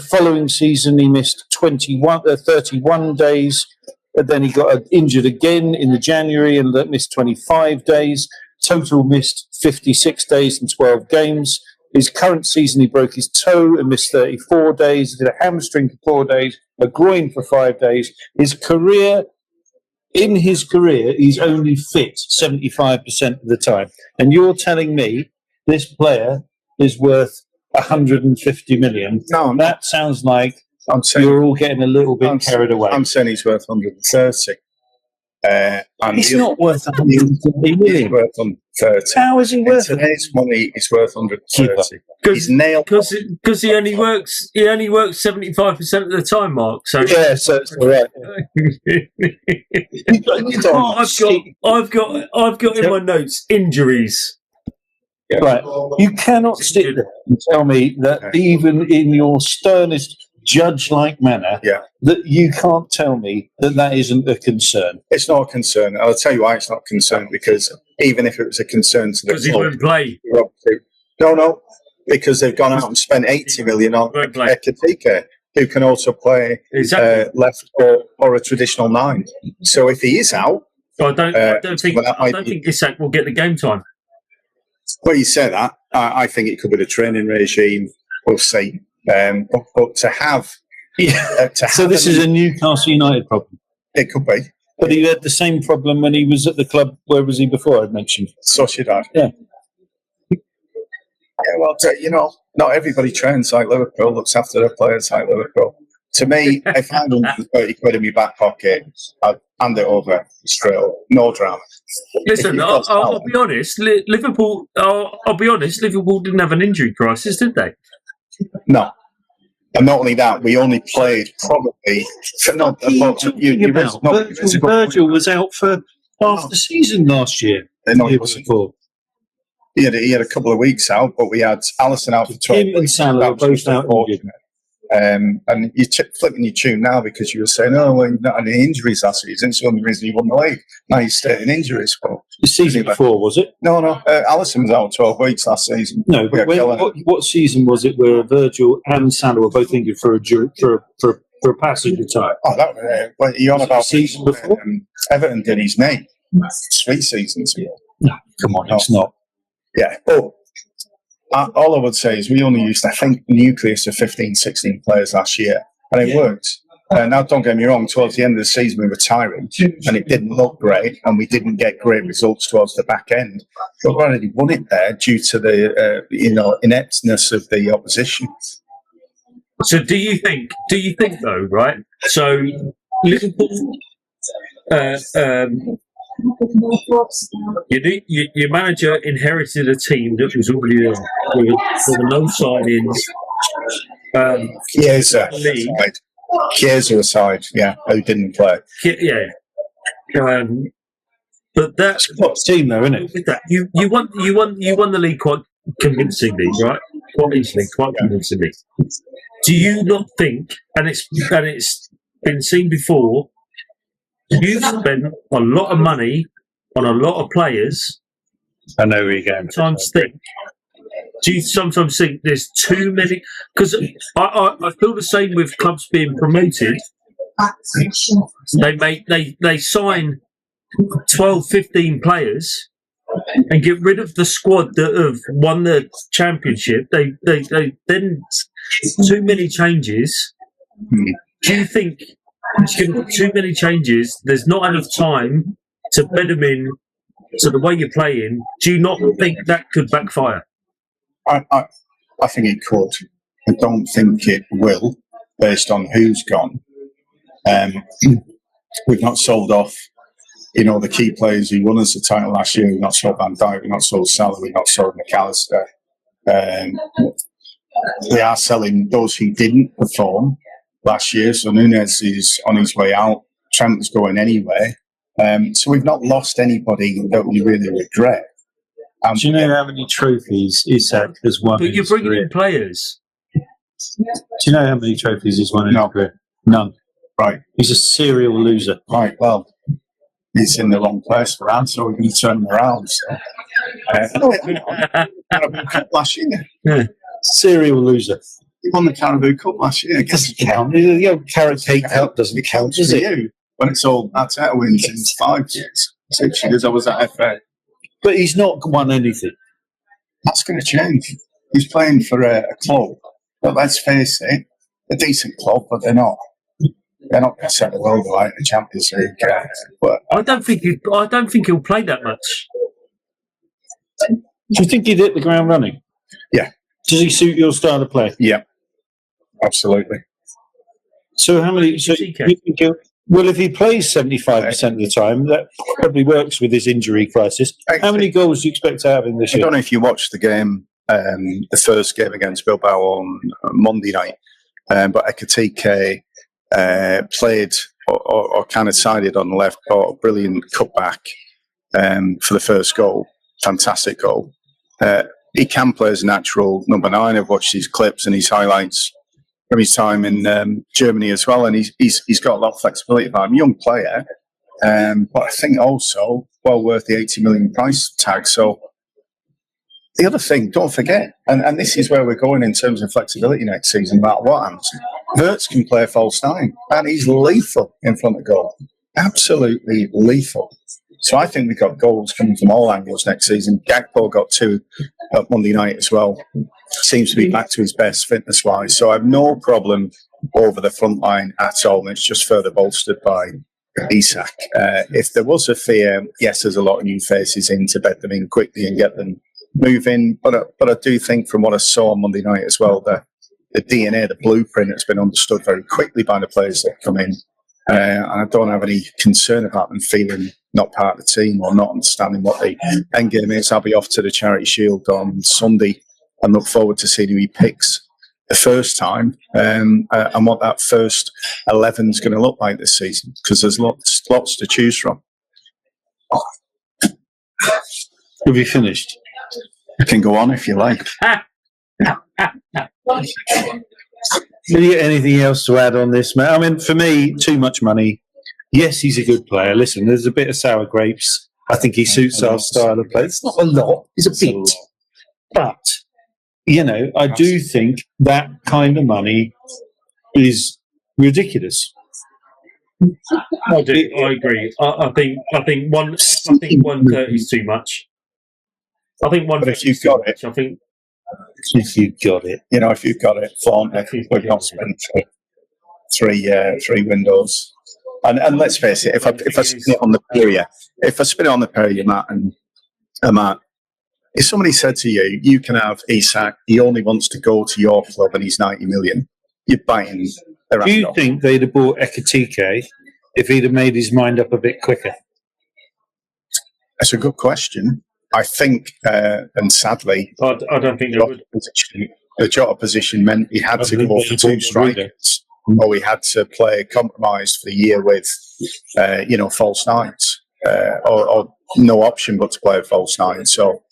Following season, he missed 31 days. But then he got injured again in the January and missed 25 days. Total missed 56 days and 12 games. His current season, he broke his toe and missed 34 days. He did a hamstring for 4 days, a groin for 5 days. In his career, he's only fit 75% of the time. And you're telling me this player is worth 150 million? No, that sounds like I'm saying you're all getting a little bit carried away. I'm saying he's worth 130. He's not worth 150 million. He's worth 130. How is he worth In today's money, he's worth 130. He's nailed because he only works 75% of the time, Mark. So yeah, so it's all right. I've got in my notes injuries. Yeah. Right, you cannot sit there and tell me that even in your sternest judge-like manner, that you can't tell me that isn't a concern. It's not a concern. I'll tell you why it's not a concern, because even if it was a concern to the club... Because he won't play. No, because they've gone out and spent 80 million on Ekitike, who can also play left or a traditional 9. So if he is out... I don't think Isak will get the game time. Well, you say that. I think it could be the training regime. We'll see. But to have... So this is a Newcastle United problem? It could be. But he had the same problem when he was at the club. Where was he before, I'd mentioned? Sociedad. Yeah. Yeah, well, not everybody trains like Liverpool, looks after their players like Liverpool. To me, if I had 130 quid in my back pocket, I'd hand it over straight up. No drama. Listen, I'll be honest. Liverpool. I'll be honest. Liverpool didn't have an injury crisis, did they? No. And not only that, we only played probably... Virgil was out for half the season last year. He had a couple of weeks out, but we had Alisson out for 12 weeks. Him and Salah were both out. And you're flipping your tune now because you were saying, well, you've not had any injuries last season. It's the only reason you won the league. Now you're stating injuries. But the season before, was it? No. Alisson was out 12 weeks last season. No, but what season was it where Virgil and Salah were both injured for a passage of time? Oh, that was you're on about season before? Everton did his name. Sweet season. No, come on, it's not. Yeah, but all I would say is we only used, I think, nucleus of 15, 16 players last year, and it worked. Now, don't get me wrong, towards the end of the season, we were tiring, and it didn't look great, and we didn't get great results towards the back end. But we already won it there due to the ineptness of the opposition. So do you think though, right? So Liverpool, your manager inherited a team that was already there with no signings. Chiesa aside, who didn't play. But that's a team, though, isn't it? With that, you won the league quite convincingly, right? Quite easily, quite convincingly. Do you not think? And it's been seen before. You've spent a lot of money on a lot of players. I know where you're going. Do you sometimes think there's too many? Because I feel the same with clubs being promoted. They sign 12, 15 players and get rid of the squad that have won the championship. They then too many changes. Do you think too many changes? There's not enough time to bed them in to the way you're playing. Do you not think that could backfire? I think it could. I don't think it will, based on who's gone. We've not sold off, the key players who won us the title last year. We've not sold Van Dijk, we've not sold Salah, we've not sold McAllister. They are selling those who didn't perform last year. So Núñez is on his way out. Trent is going anyway. So we've not lost anybody that we really regret. Do you know how many trophies Isak has won? But you're bringing in players. Do you know how many trophies he's won in his career? None. Right. He's a serial loser. Right, well, he's in the wrong place for us, so we can turn him around. So. Last year. Yeah. Serial loser. He won the Carabao Cup last year. It doesn't count. The old Carrot Cake Cup doesn't count, does it? You, when it's all Arteta wins in 5 years, 6 years, I was at FA. But he's not won anything. That's going to change. He's playing for a club, but let's face it, a decent club, but they're not. They're not going to set the world alight in the Champions League. But I don't think he'll play that much. Do you think he'd hit the ground running? Yeah. Does he suit your style of play? Yeah, absolutely. So how many? So you think well, if he plays 75% of the time, that probably works with his injury crisis. How many goals do you expect to have in this year? I don't know if you watched the game, the first game against Bilbao on Monday night, but Ekitike played or kind of sided on the left, caught a brilliant cutback for the first goal. Fantastic goal. He can play as a natural number 9. I've watched his clips and his highlights from his time in Germany as well, and he's got a lot of flexibility about him. Young player, but I think also well worth the 80 million price tag. So the other thing, don't forget, and this is where we're going in terms of flexibility next season, no matter what happens. Wirtz can play false 9, and he's lethal in front of goal. Absolutely lethal. So I think we've got goals coming from all angles next season. Gakpo got 2 at Monday night as well. Seems to be back to his best fitness-wise. So I have no problem over the front line at all. And it's just further bolstered by Isak. If there was a fear, yes, there's a lot of new faces in to bed them in quickly and get them moving. But I do think from what I saw on Monday night as well, the DNA, the blueprint has been understood very quickly by the players that come in. And I don't have any concern about them feeling not part of the team or not understanding what the end game is. I'll be off to the Charity Shield on Sunday and look forward to seeing who he picks the first time and what that first 11 is going to look like this season, because there's lots to choose from. Have you finished? I can go on if you like. Did you get anything else to add on this, mate? I mean, for me, too much money. Yes, he's a good player. Listen, there's a bit of sour grapes. I think he suits our style of play. It's not a lot. It's a bit. But, I do think that kind of money is ridiculous. I do. I agree. I think 130 is too much. I think 150 if you've got it, I think if you've got it, if you've got it, flaunt it. We've not spent 3 windows. And let's face it, if I spin it on the period, Matt and Matt, if somebody said to you, you can have Isak, he only wants to go to your club and he's 90 million, you're biting their Do you think they'd have bought Ekitike if he'd have made his mind up a bit quicker? That's a good question. I think, and sadly, I don't think they would. The Jota position meant he had to go for 2 strikers, or we had to play a compromise for the year with, false 9s, or no option but to play a false 9. So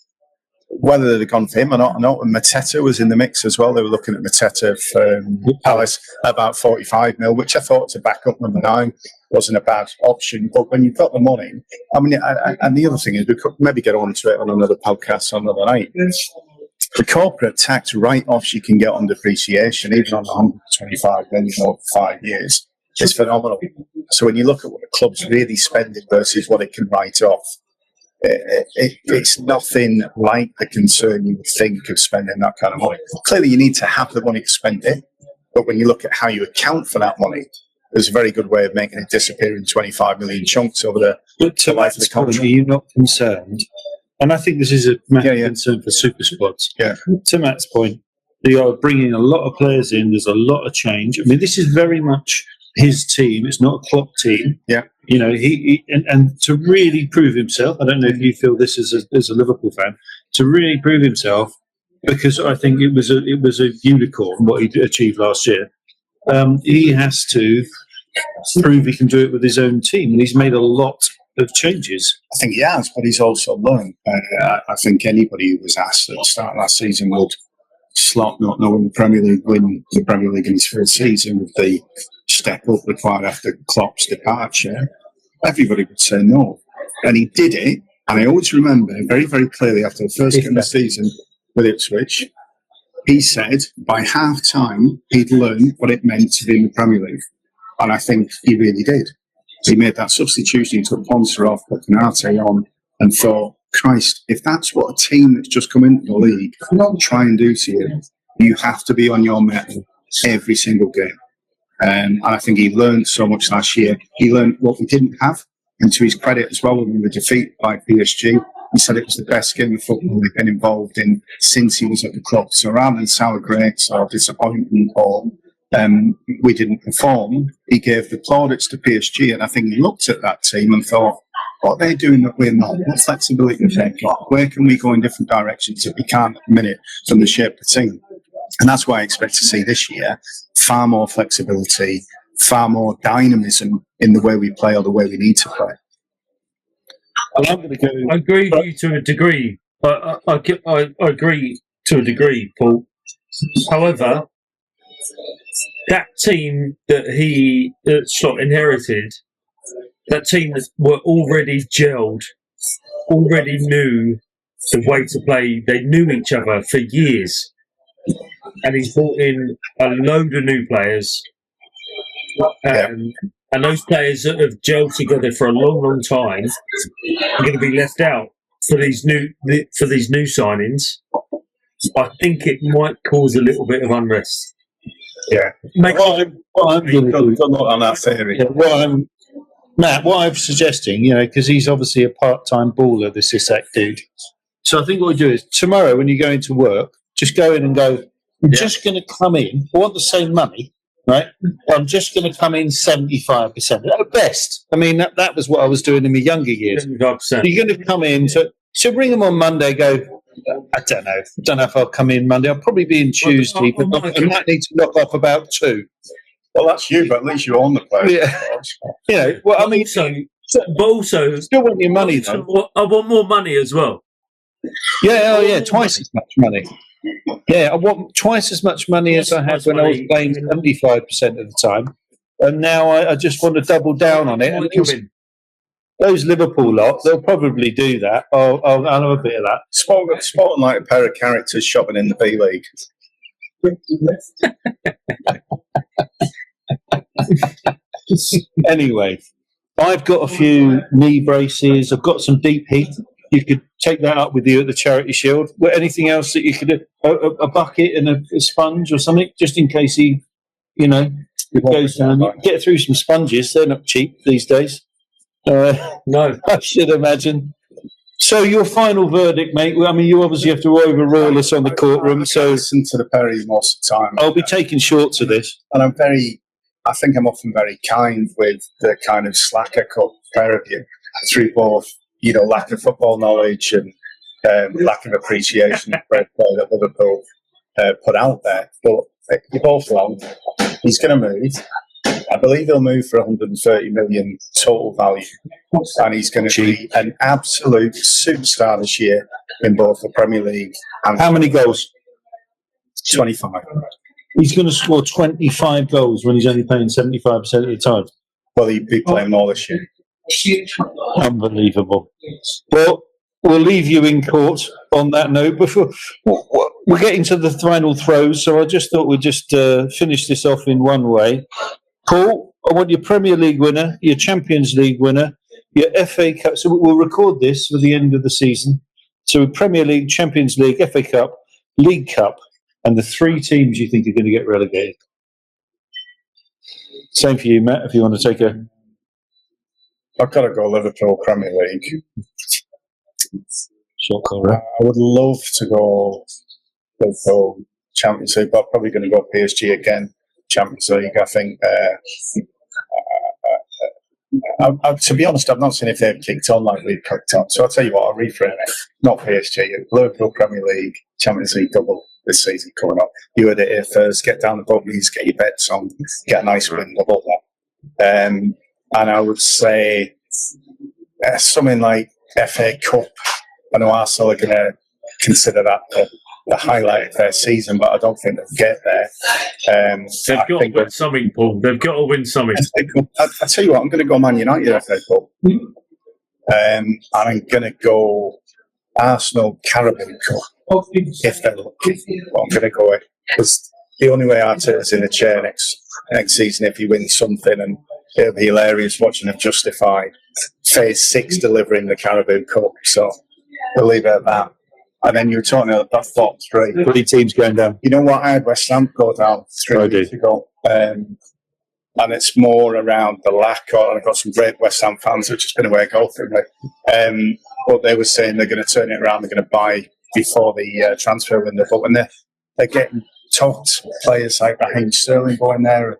whether they'd have gone for him or not, I know Mateta was in the mix as well. They were looking at Mateta for Palace about 45 mil, which I thought to back up number 9 wasn't a bad option. But when you've got the money, I mean, and the other thing is, we could maybe get onto it on another podcast on another night. The corporate tax write-offs you can get on depreciation, even on 125 million over 5 years, is phenomenal. So when you look at what the club's really spending versus what it can write off, it's nothing like the concern you would think of spending that kind of money. Clearly, you need to have the money to spend it, But when you look at how you account for that money, there's a very good way of making it disappear in 25 million chunks over the life of the contract. Are you not concerned? And I think this is a massive concern for super squads. Yeah. To Matt's point, they are bringing a lot of players in. There's a lot of change. I mean, this is very much his team. It's not a Klopp team. Yeah. You know, and to really prove himself, I don't know if you feel this as a Liverpool fan, to really prove himself, because I think it was a unicorn what he achieved last year. He has to prove he can do it with his own team, and he's made a lot of changes. I think he has, but he's also learned. I think anybody who was asked at the start of last season would slot not knowing the Premier League, win the Premier League in his first season with the step up required after Klopp's departure. Everybody would say no. And he did it, and I always remember very, very clearly after the first game of the season with Ipswich, he said by half-time he'd learned what it meant to be in the Premier League. And I think he really did. He made that substitution, he took Ponsa off, put Canate on, and thought, Christ, if that's what a team that's just come into the league try and do to you, you have to be on your mettle every single game. And I think he learned so much last year. He learned what we didn't have, and to his credit as well, when we were defeated by PSG, he said it was the best game of football he'd been involved in since he was at the club. So rather than sour grapes or disappointment or we didn't perform, he gave the plaudits to PSG, and I think he looked at that team and thought, what are they doing that we're not? What flexibility have they got? Where can we go in different directions that we can't at the minute from the shape of the team? And that's why I expect to see this year far more flexibility, far more dynamism in the way we play or the way we need to play. I'm going to go. I agree with you to a degree. I agree to a degree, Paul. However, that team that he inherited, that team that were already gelled, already knew the way to play. They knew each other for years. And he's brought in a load of new players. And those players that have gelled together for a long, long time are going to be left out for these new signings. I think it might cause a little bit of unrest. Yeah. What I'm going to do on that theory. Matt, what I'm suggesting, because he's obviously a part-time baller, this Isak dude. So I think what we do is tomorrow when you go into work, just go in and go, I'm just going to come in. I want the same money, right? I'm just going to come in 75% at best. I mean, that was what I was doing in my younger years. 75%. You're going to come in to bring them on Monday. Go, I don't know if I'll come in Monday. I'll probably be in Tuesday, but I might need to knock off about 2. Well, that's you, but at least you own the player. Yeah. Well, I mean, but also, still want your money though. I want more money as well. Yeah, twice as much money. Yeah, I want twice as much money as I had when I was playing 75% of the time, and now I just want to double down on it. And those Liverpool lot, they'll probably do that. I'll have a bit of that. Sporting like a pair of characters shopping in the B League. Anyway, I've got a few knee braces. I've got some deep heat. You could take that up with you at the Charity Shield. Anything else that you could do? A bucket and a sponge or something, just in case he, goes down. You can get through some sponges. They're not cheap these days. No. I should imagine. So your final verdict, mate. I mean, you obviously have to overrule us on the courtroom. So listen to the Perry most of the time. I'll be taking shorts of this. And I think I'm often very kind with the kind of slacker cut pair of you through both, lack of football knowledge and lack of appreciation of play that Liverpool put out there. But you're both wrong. He's going to move. I believe he'll move for 130 million total value. And he's going to be an absolute superstar this year in both the Premier League and... How many goals? 25. He's going to score 25 goals when he's only playing 75% of the time. Well, he'd be playing all this year. Unbelievable. Well, we'll leave you in court on that note. Before we're getting to the final throws, so I just thought we'd just finish this off in one way. Paul, I want your Premier League winner, your Champions League winner, your FA Cup. So we'll record this for the end of the season. So Premier League, Champions League, FA Cup, League Cup, and the 3 teams you think are going to get relegated. Same for you, Matt, if you want to take a... I've got to go Liverpool Premier League. short call, I would love to go Liverpool Champions League, but I'm probably going to go PSG again. Champions League, I think. To be honest, I've not seen if they've kicked on like we've kicked on. So I'll tell you what, I'll reframe it. Not PSG, Liverpool Premier League, Champions League double this season coming up. You heard it here first. Get down the buggies, get your bets on, get a nice win double that. And I would say something like FA Cup. I know Arsenal are going to consider that the highlight of their season, but I don't think they'll get there. They've got to win something, Paul. They've got to win something. I tell you what, I'm going to go Man United FA Cup. And I'm going to go Arsenal Carabao Cup if they're lucky. But I'm going to go it because the only way Arteta's in the chair next season if he wins something, and it'll be hilarious watching him justify phase 6 delivering the Carabao Cup. So we'll leave it at that. And then you were talking about that thought 3 teams going down. You know what? I had West Ham go down 3 weeks ago. And it's more around the lack of, and I've got some great West Ham fans who've just been away golfing with. But they were saying they're going to turn it around, they're going to buy before the transfer window. But when they're getting top players like Raheem Sterling going there,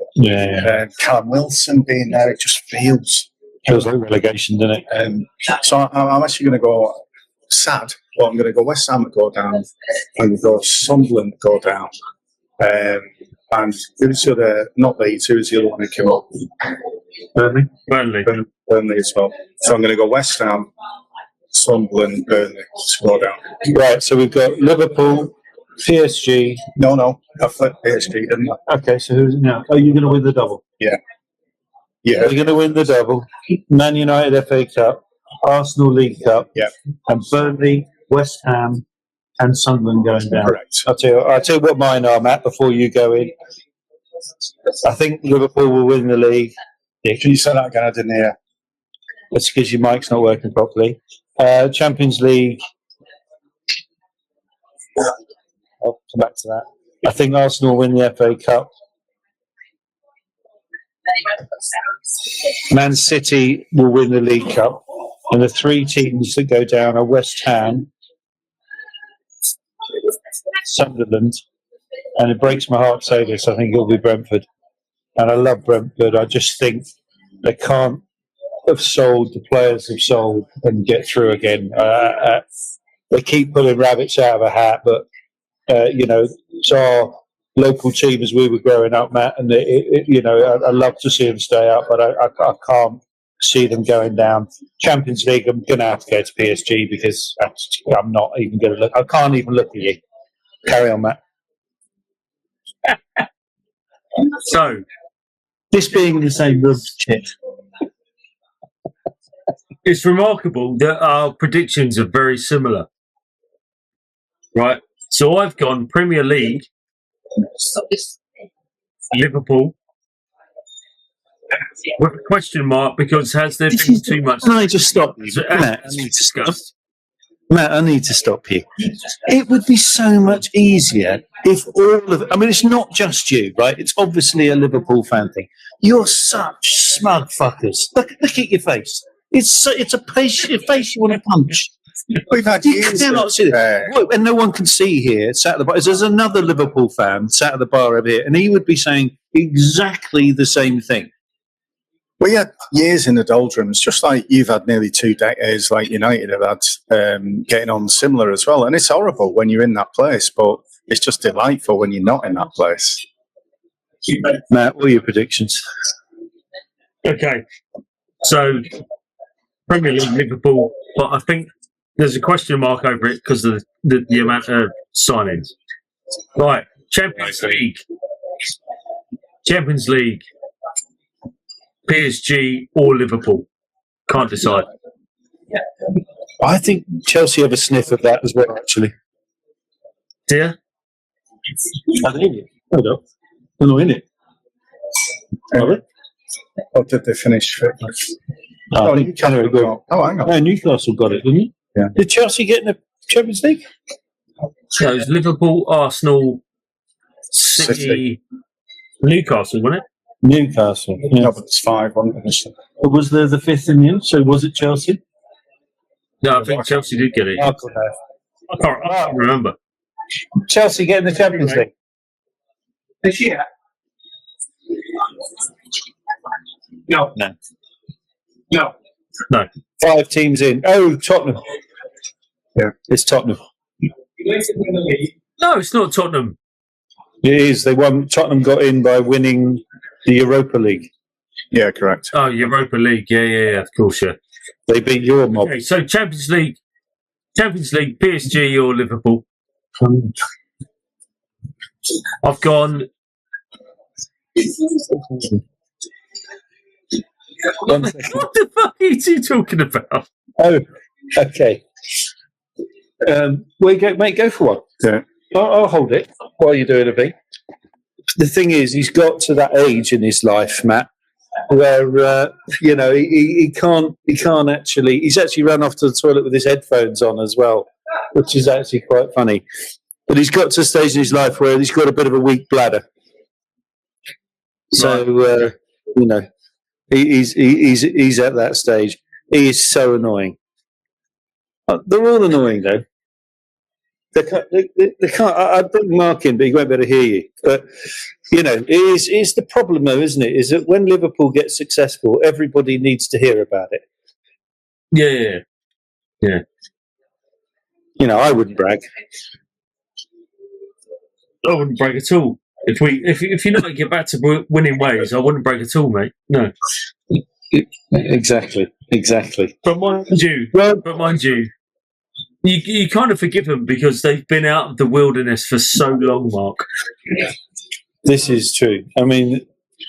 Callum Wilson being there, it just feels like relegation, doesn't it? So I'm actually going to go sad. Well, I'm going to go West Ham go down. I'm going to go Sunderland go down. And who's the other, not Leeds, who's the other one who came up? Burnley as well. So I'm going to go West Ham, Sunderland, Burnley to go down. Right, so we've got Liverpool, PSG. No, I flipped PSG, didn't I? Okay, so who's now? Are you going to win the double? Yeah. You're going to win the double. Man United FA Cup, Arsenal League Cup, and Burnley, West Ham, and Sunderland going down. Correct. I'll tell you what mine are, Matt, before you go in. I think Liverpool will win the league. Can you say that again? I didn't hear. That's because your mic's not working properly. Champions League. I'll come back to that. I think Arsenal will win the FA Cup. Man City will win the League Cup. And the 3 teams that go down are West Ham, Sunderland, and it breaks my heart to say this, I think it'll be Brentford. And I love Brentford. I just think they can't have sold, the players have sold and get through again. They keep pulling rabbits out of a hat, but, it's our local team as we were growing up, Matt, and, I love to see them stay up, but I can't see them going down. Champions League, I'm going to have to go to PSG because I'm not even going to look. I can't even look at you. Carry on, Matt. So, this being the same room, shit. It's remarkable that our predictions are very similar. Right? So I've gone Premier League, Liverpool, with a question mark because has there been too much... Can I just stop you? Matt, I need to stop. Matt, I need to stop you. It would be so much easier if all of... I mean, it's not just you, right? It's obviously a Liverpool fan thing. You're such smug fuckers. Look at your face. It's a face you want to punch. We've had years cannot see it. And no one can see here, sat at the bar. There's another Liverpool fan sat at the bar over here, and he would be saying exactly the same thing. We had years in the doldrums, just like you've had nearly 2 decades, like United have had, getting on similar as well. And it's horrible when you're in that place, but it's just delightful when you're not in that place. Matt, what are your predictions? Okay, so Premier League, Liverpool, but I think there's a question mark over it because of the amount of signings. Right, Champions League, PSG or Liverpool. Can't decide. I think Chelsea have a sniff of that as well, actually. Dear? I think it. Hold up. They're not in it. Or did they finish fifth? I think Canada got. Oh, hang on. No, Newcastle got it, didn't he? Yeah. Did Chelsea get in the Champions League? So it was Liverpool, Arsenal, City, Newcastle, wasn't it? Newcastle. Yeah. No, but it's 5, wasn't it? Was there the fifth in the end? So was it Chelsea? No, I think Chelsea did get it. I can't remember. Chelsea getting the Champions League. This year? No. No. No. No. 5 teams in. Oh, Tottenham. Yeah. It's Tottenham. No, it's not Tottenham. It is. They won. Tottenham got in by winning the Europa League. Yeah, correct. Oh, Europa League. Yeah, of course, yeah. They beat your mob. Okay, so Champions League, PSG or Liverpool? I've gone. What the fuck are you talking about? Oh, okay. Mate, go for one. Yeah. I'll hold it while you're doing a bit. The thing is, he's got to that age in his life, Matt, where he can't actually. He's actually run off to the toilet with his headphones on as well, which is actually quite funny. But he's got to a stage in his life where he's got a bit of a weak bladder. So he's at that stage. He is so annoying. They're all annoying though. They can't. I'd bring Mark in, but he won't be able to hear you. But it is the problem though, isn't it? Is that when Liverpool gets successful, everybody needs to hear about it. Yeah. I wouldn't brag. I wouldn't brag at all. If you not get back to winning ways, I wouldn't brag at all, mate. No. Exactly. But mind you, you kind of forgive them because they've been out of the wilderness for so long, Mark. This is true. I mean,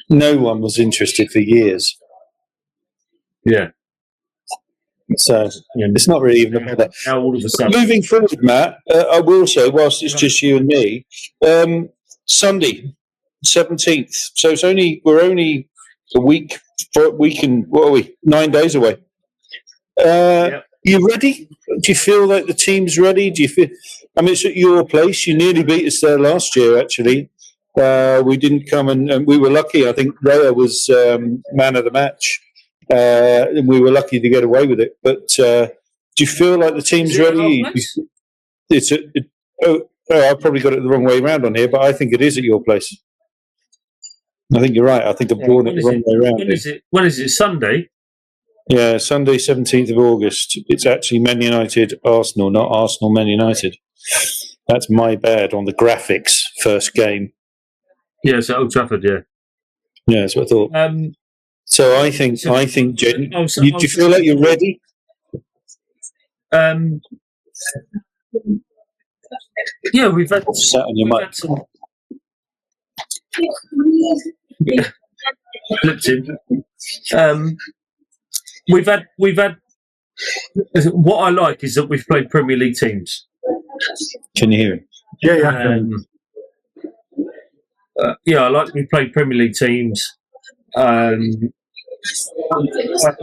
no one was interested for years. Yeah. So it's not really even a matter. Now all of a sudden. Moving forward, Matt, I will say, whilst it's just you and me, Sunday, 17th. So we're only a week and what are we? 9 days away. You ready? Do you feel like the team's ready? Do you feel? I mean, it's at your place. You nearly beat us there last year. Actually, we didn't come and we were lucky. I think Raya was man of the match. And we were lucky to get away with it. But do you feel like the team's ready? I've probably got it the wrong way around on here, but I think it is at your place. I think you're right. I think I've drawn it the wrong way around. When is it? Sunday? Yeah, Sunday, 17th of August. It's actually Man United, Arsenal, not Arsenal, Man United. That's my bad on the graphics, first game. Yeah, it's at Old Trafford, yeah. Yeah, that's what I thought. So I think, Jen, do you feel like you're ready? Yeah, we've had sat on your mic. Flipped in. We've had. What I like is that we've played Premier League teams. Can you hear him? Yeah. I like we played Premier League teams. I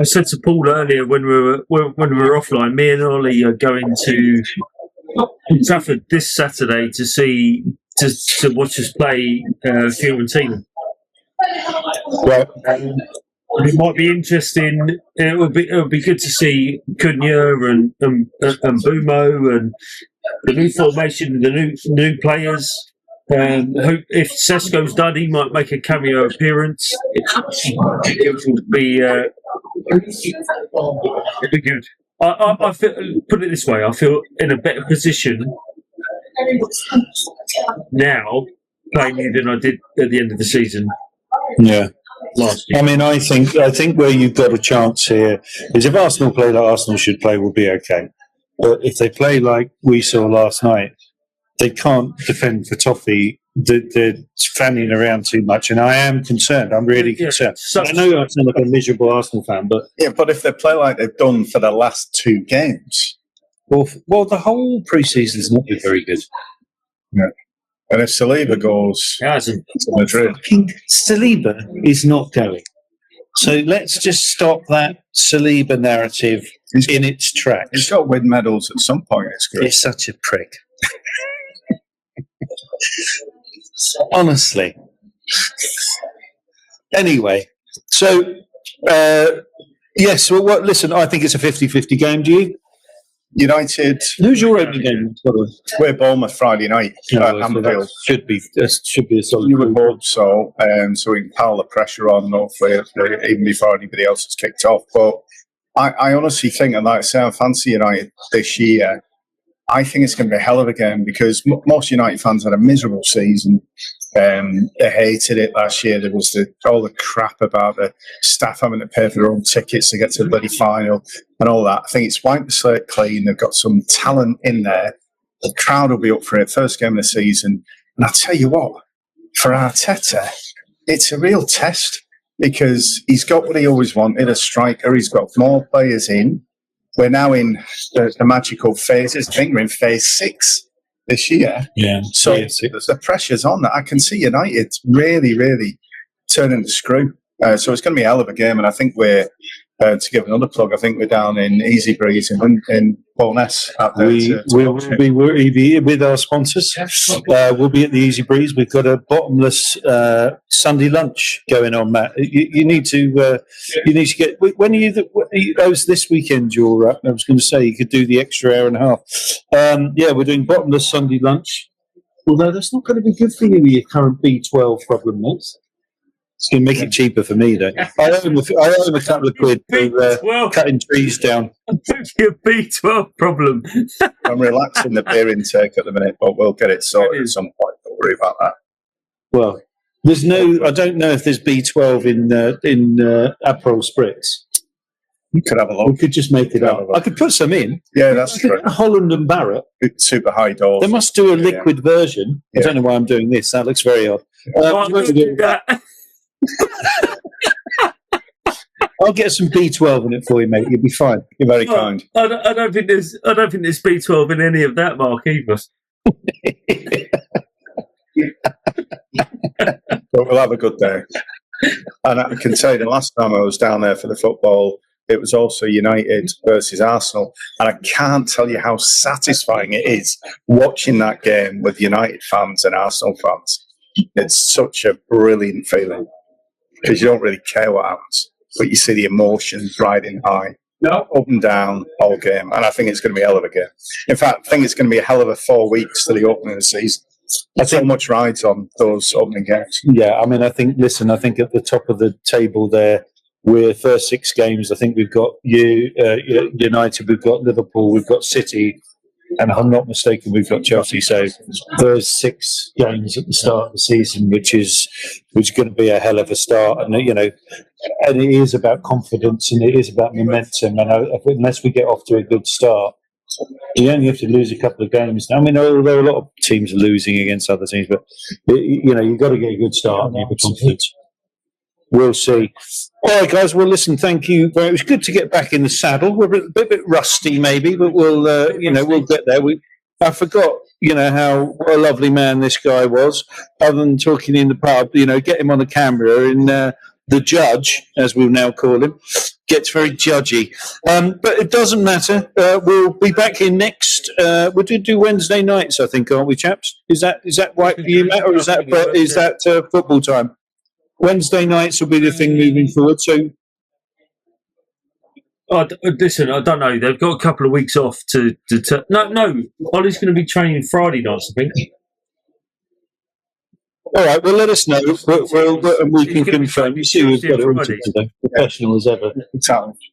said to Paul earlier when we were offline, me and Ollie are going to Trafford this Saturday to watch us play Fiorentina. Right. It might be interesting. It would be good to see Cunha and Bumo and the new formation, the new players. If Sesko's done, he might make a cameo appearance. It would be it'd be good. I feel, put it this way, I feel in a better position now playing than I did at the end of the season. Yeah. Last year. I mean, I think where you've got a chance here is if Arsenal play like Arsenal should play, we'll be okay. But if they play like we saw last night, they can't defend for toffee. They're fanning around too much, and I am concerned. I'm really concerned. I know I sound like a miserable Arsenal fan, but but if they play like they've done for the last 2 games, well, the whole pre-season's not been very good. Yeah. And if Saliba goes to Madrid, Saliba is not going. So let's just stop that Saliba narrative in its tracks. He's got to win medals at some point. He's such a prick. Honestly. Anyway, so yes. Well, listen, I think it's a 50-50 game. Do you? United, Who's your opening game? By the way? we're Bournemouth Friday night. So Anfield. that should be a solid. You would hope so. So we can pile the pressure on, hopefully, even before anybody else has kicked off. But I honestly think, and like I say, I fancy United this year. I think it's going to be a hell of a game because most United fans had a miserable season. They hated it last year. There was all the crap about the staff having to pay for their own tickets to get to the bloody final and all that. I think it's wiped the slate clean. They've got some talent in there. The crowd will be up for it. First game of the season. And I'll tell you what, for Arteta, it's a real test because he's got what he always wanted, a striker. He's got more players in. We're now in the magical phases. I think we're in phase 6 this year. Yeah. So the pressure's on. I can see United really, really turning the screw. So it's going to be a hell of a game. And I think we're, to give another plug, I think we're down in Easy Breeze in Bowness. We will be with our sponsors. We'll be at the Easy Breeze. We've got a bottomless Sunday lunch going on, Matt. You need to get. When are you? Oh, it's this weekend. You're up. I was going to say you could do the extra hour and a half. Yeah, we're doing bottomless Sunday lunch. Although that's not going to be good for you with your current B12 problem, mate. It's going to make it cheaper for me, though. I owe him a couple of quid for cutting trees down. Your B12 problem. I'm relaxing the beer intake at the minute, but we'll get it sorted at some point. Don't worry about that. Well, there's no. I don't know if there's B12 in Aperol Spritz. You could have a look. We could just make it up. I could put some in. Yeah, that's true. Holland and Barrett. It's super high dose. They must do a liquid version. Yeah. I don't know why I'm doing this. That looks very odd. I'll get some B12 in it for you, mate. You'll be fine. You're very kind. I don't think there's B12 in any of that, Mark, either. But we'll have a good day. And I can tell you, the last time I was down there for the football, it was also United versus Arsenal. And I can't tell you how satisfying it is watching that game with United fans and Arsenal fans. It's such a brilliant feeling because you don't really care what happens, but you see the emotions riding high, up and down all game. And I think it's going to be a hell of a game. In fact, I think it's going to be a hell of a 4 weeks to the opening of the season. That's so much rides on those opening games. Yeah, I mean, I think at the top of the table there, we're first 6 games. I think we've got United, we've got Liverpool, we've got City, and if I'm not mistaken, we've got Chelsea. So there's 6 games at the start of the season, which is going to be a hell of a start. And and it is about confidence and it is about momentum. And unless we get off to a good start, you only have to lose a couple of games. I mean, there are a lot of teams losing against other teams, but you've got to get a good start and have confidence. We'll see. All right, guys. Well, listen. Thank you. It was good to get back in the saddle. We're a bit rusty, maybe, but we'll get there. I forgot, how a lovely man this guy was. Other than talking in the pub, get him on the camera, and the judge, as we'll now call him, gets very judgy. But it doesn't matter. We'll be back here next. We'll do Wednesday nights, I think, aren't we, chaps? Is that right for you, Matt, or is that football time? Wednesday nights will be the thing moving forward. So, listen, I don't know. They've got a couple of weeks off to no. Ollie's going to be training Friday nights, I think. All right. Well, let us know. We can confirm. You see, we've got it all today. Professional as ever.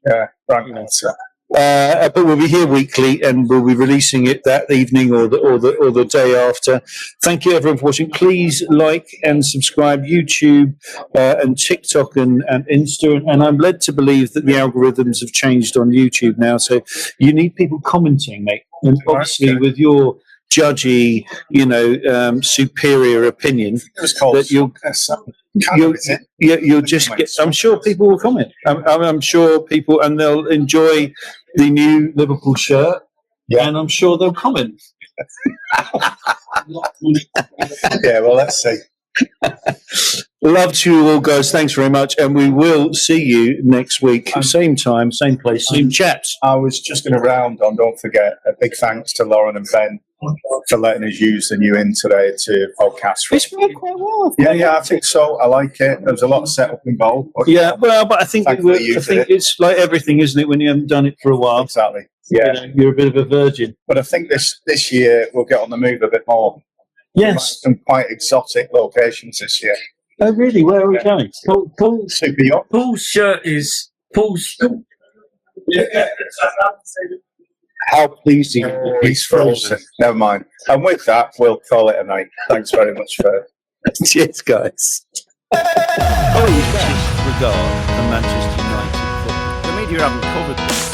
Yeah, right. But we'll be here weekly, and we'll be releasing it that evening or the day after. Thank you, everyone, for watching. Please like and subscribe YouTube and TikTok and Insta. And I'm led to believe that the algorithms have changed on YouTube now, so you need people commenting, mate. And obviously, with your judgy, superior opinion, that you'll just get. I'm sure people will comment. I'm sure people, and they'll enjoy the new Liverpool shirt, and I'm sure they'll comment. Yeah, well, let's see. Love to you all, guys. Thanks very much, and we will see you next week, same time, same place, same chaps. I was just going to round on. Don't forget a big thanks to Lauren and Ben for letting us use the new integrated podcast. It's worked quite well. Yeah, I think so. I like it. There was a lot of setup involved. But Yeah, well, but I think Thankfully you did it. it's like everything, isn't it? When you haven't done it for a while, exactly. Yeah, you're a bit of a virgin. but I think this year we'll get on the move a bit more. Yes. Some quite exotic locations this year. Oh, really? Where are we going? Super yacht. Paul's shirt is Paul's. How pleasing it would be He's frozen. Never mind. And with that, we'll call it a night. Thanks very much for. Cheers, guys. Regard for Manchester United football. The media haven't covered this.